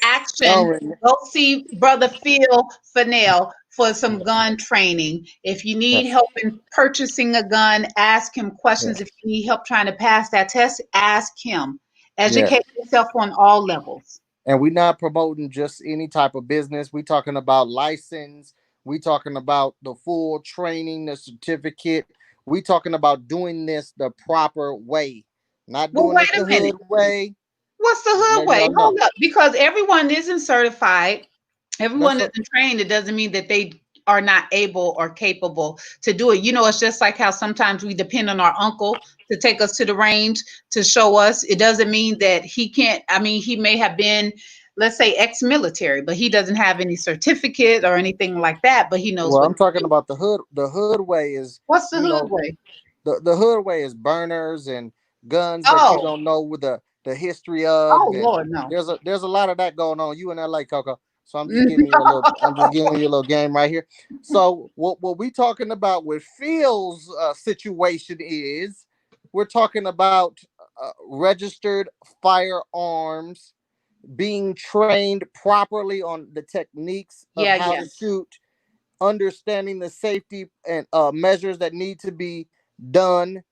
Action. Already. Go see Brother Phil Fennell for some gun training. If you need help in purchasing a gun, ask him Yeah. questions. If you need help trying to pass that test, ask him. Yeah. Educate yourself on all levels. And we're not promoting just any type of business. We talking about license. We talking about the full training, the certificate. We talking about doing this the proper way, not Well, doing wait this the a minute. hood way. What's the Just hood letting way? y'all Hold know. up, because everyone isn't certified, That's everyone a, isn't trained. It doesn't mean that they are not able or capable to do it. You know, it's just like how sometimes we depend on our uncle to take us to the range to show us. It doesn't mean that he can't. I mean, he may have been, let's say, ex-military, but he doesn't have any certificate or anything like that. But he knows well, what I'm to talking do. about the hood. The hood way is, What's the you hood know, way? the hood way is burners and guns that you Oh, don't know with the history of, oh and Lord, no. there's a lot of that going on. You in LA, Coco. So I'm just giving you a little game right here. So what we talking about with Phil's situation is we're talking about registered firearms, being trained properly on the techniques of Yeah, how yeah. to shoot, understanding the safety and measures that need to be done,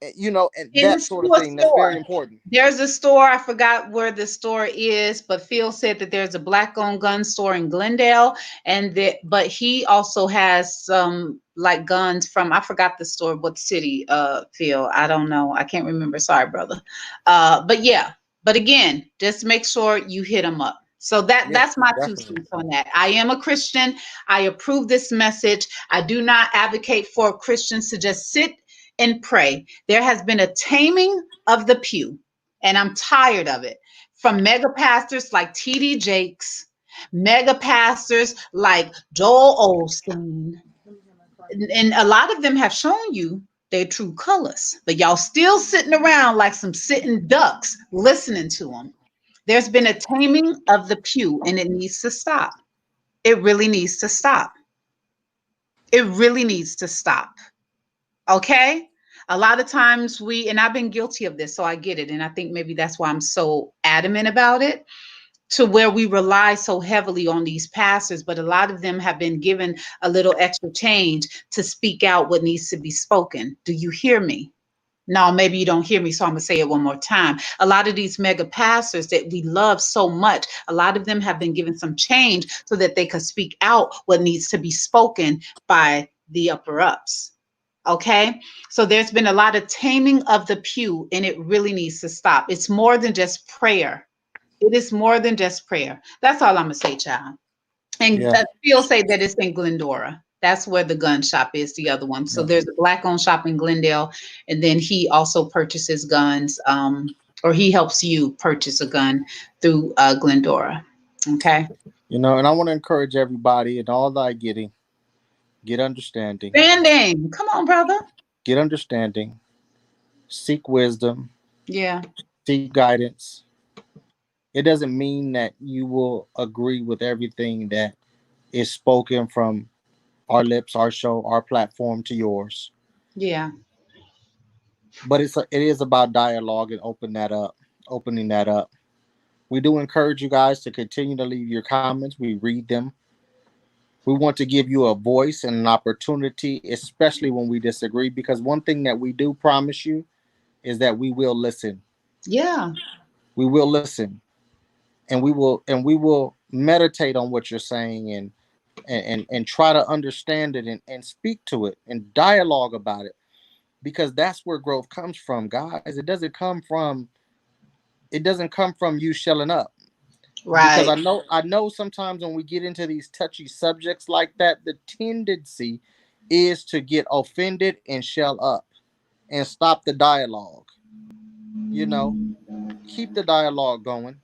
and In that this sort of to a thing. That's store. very important. There's a store, I forgot where the store is, but Phil said that there's a black-owned gun store in Glendale, and that, but he also has some like guns from, I forgot the store, what city, Phil. I don't know. I can't remember. Sorry, brother. But yeah, but again, just make sure you hit them up. So Yeah, that's my two definitely. cents on that. I am a Christian. I approve this message. I do not advocate for Christians to just sit and pray. There has been a taming of the pew, and I'm tired of it. From mega pastors like T.D. Jakes, mega pastors like Joel Osteen, and a lot of them have shown you their true colors, but y'all still sitting around like some sitting ducks listening to them. There's been a taming of the pew, and it needs to stop. It really needs to stop. It really needs to stop. Okay? A lot of times and I've been guilty of this, so I get it. And I think maybe that's why I'm so adamant about it, to where we rely so heavily on these pastors, but a lot of them have been given a little extra change to speak out what needs to be spoken. Do you hear me? No, maybe you don't hear me, so I'm going to say it one more time. A lot of these mega pastors that we love so much, a lot of them have been given some change so that they could speak out what needs to be spoken by the upper ups. Okay. So there's been a lot of taming of the pew, and it really needs to stop. It's more than just prayer. It is more than just prayer. That's all I'm going to say, child. And Yeah, Phil say that it's in Glendora. That's where the gun shop is, the other one. So yeah. there's a black owned shop in Glendale. And then he also purchases guns, or he helps you purchase a gun through Glendora. Okay. And I want to encourage everybody and all thy getting, get understanding, Banding. Come on, brother. get understanding, seek wisdom, Yeah. seek guidance. It doesn't mean that you will agree with everything that is spoken from our lips, our show, our platform to yours. Yeah. But it is about dialogue and opening that up. We do encourage you guys to continue to leave your comments. We read them. We want to give you a voice and an opportunity, especially when we disagree, because one thing that we do promise you is that we will listen. Yeah. We will listen, and we will meditate on what you're saying, and try to understand it, and speak to it and dialogue about it, because that's where growth comes from, guys. It doesn't come from you shelling up, because Right. I know sometimes when we get into these touchy subjects like that, the tendency is to get offended and shell up and stop the dialogue. You know, keep the dialogue going.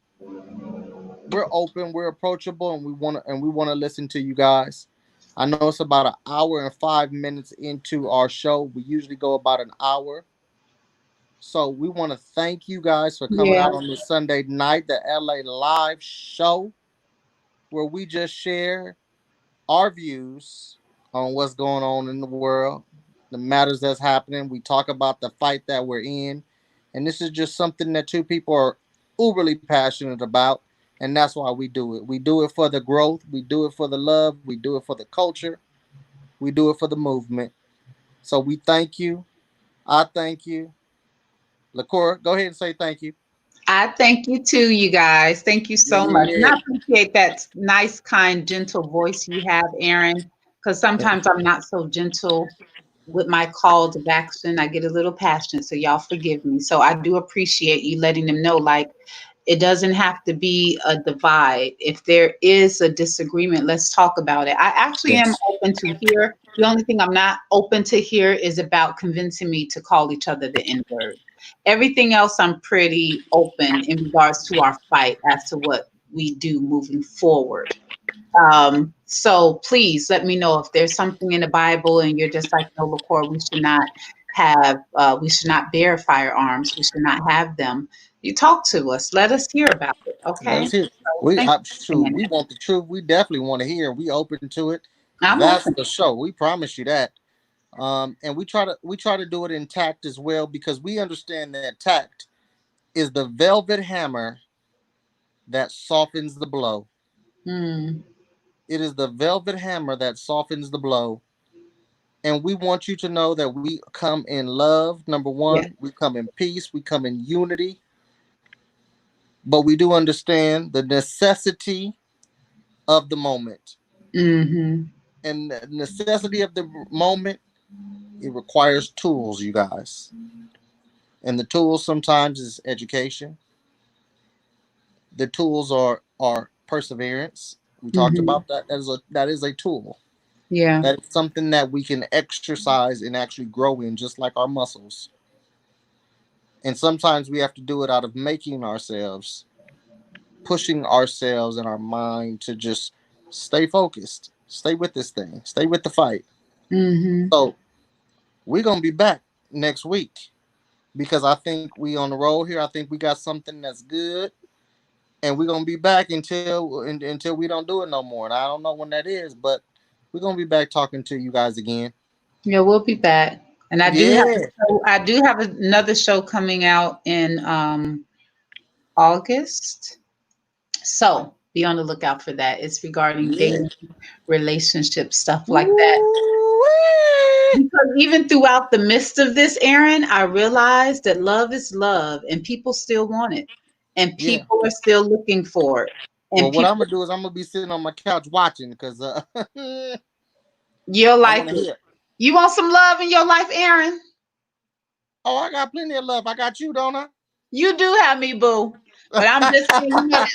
We're open, we're approachable, and we want to listen to you guys. I know it's about an hour and 5 minutes into our show. We usually go about an hour. So we want to thank you guys for coming Yeah. out on this Sunday night, the LA Live show, where we just share our views on what's going on in the world, the matters that's happening. We talk about the fight that we're in. And this is just something that two people are uberly passionate about. And that's why we do it. We do it for the growth. We do it for the love. We do it for the culture. We do it for the movement. So we thank you. I thank you. LaCora, go ahead and say thank you. I thank you too, you guys. Thank you so much. And Yeah. I appreciate that nice, kind, gentle voice you have, Aaron, because sometimes I'm not so gentle with my call to action. I get a little passionate, so y'all forgive me. So I do appreciate you letting them know, like, it doesn't have to be a divide. If there is a disagreement, let's talk about it. I actually am Yes. open to hear. The only thing I'm not open to hear is about convincing me to call each other the N word. Everything else, I'm pretty open in regards to our fight as to what we do moving forward. So please let me know if there's something in the Bible and you're just like, no, LaCour, we should not bear firearms. We should not have them. You talk to us. Let us hear about it. Let Okay. us hear. So thank you for Shoot, saying we that. want the truth. We definitely want to hear. We open to it. I'm That's open. the show. We promise you that. And we try to do it in tact as well because we understand that tact is the velvet hammer that softens the blow. Mm, It is the velvet hammer that softens the blow. And we want you to know that we come in love. Number yeah. one, we come in peace, we come in unity, but we do understand the necessity of the moment. Mm-hmm. And the necessity of the moment, it requires tools, you guys. And the tools sometimes is education. The tools are perseverance. We talked Mm-hmm. about that. That is a tool. Yeah. That is something that we can exercise and actually grow in, just like our muscles. And sometimes we have to do it out of making ourselves, pushing ourselves and our mind to just stay focused, stay with this thing, stay with the fight. Mm-hmm. So we're gonna be back next week because I think we on the road here. I think we got something that's good, and we're gonna be back until we don't do it no more. And I don't know when that is, but we're gonna be back talking to you guys again. Yeah, we'll be back. And Yeah, I do have another show coming out in August. So be on the lookout for that. It's regarding yeah. dating, relationships, stuff like that. Woo-wee. Because even throughout the midst of this, Aaron, I realized that love is love and people still want it. And Yeah. people are still looking for it. Well, And what I'm people, gonna do is I'm gonna be sitting on my couch watching because I you'll like want to it. hear. You want some love in your life, Aaron? Oh, I got plenty of love. I got you, don't I? You do have me, boo. But I'm just saying, you know,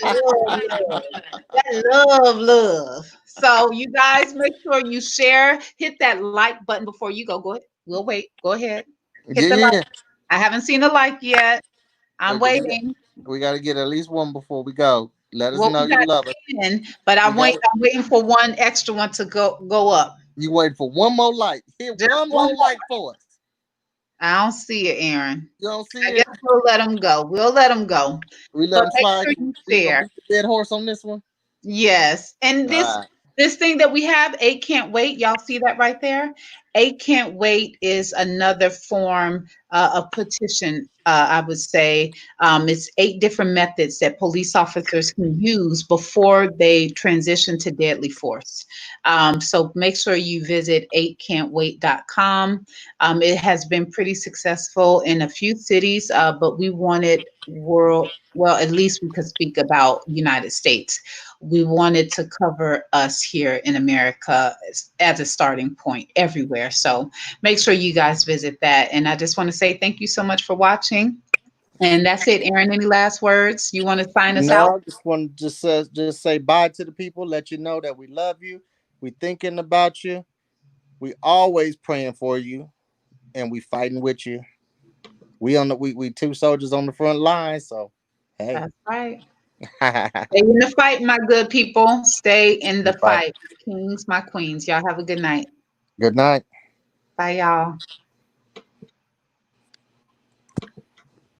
that love. So you guys make sure you share, hit that like button before you go. Go ahead. We'll wait. Go ahead. Hit the like. Yeah. I haven't seen a like yet. I'm Okay, waiting. we got to get at least one before we go. Let us Well, know we you got love us. 10, but We got. I'm waiting for one extra one to go up. You waiting for one more light? Hit Just one one more more. light for us. I don't see it, Aaron. You don't I see guess it? we'll let them go. We'll let them go. We let But him make slide. sure you We gonna share. beat the dead horse on this one. Yes. And All right. this thing that we have, Eight Can't Wait, y'all see that right there? Eight Can't Wait is another form of petition, I would say. It's 8 different methods that police officers can use before they transition to deadly force. So make sure you visit 8can'twait.com. It has been pretty successful in a few cities, but we wanted world, well, at least we could speak about United States. We wanted to cover us here in America as a starting point everywhere. So make sure you guys visit that. And I just want to say thank you so much for watching. And that's it. Aaron, any last words? You want to sign us out? No, I just want to just say bye to the people. Let you know that we love you. We thinking about you. We always praying for you, and we fighting with you. We two soldiers on the front line. So hey. That's right. Stay in the fight, my good people. Stay in the Bye. fight. My kings, my queens. Y'all have a good night. Good night. Bye, y'all.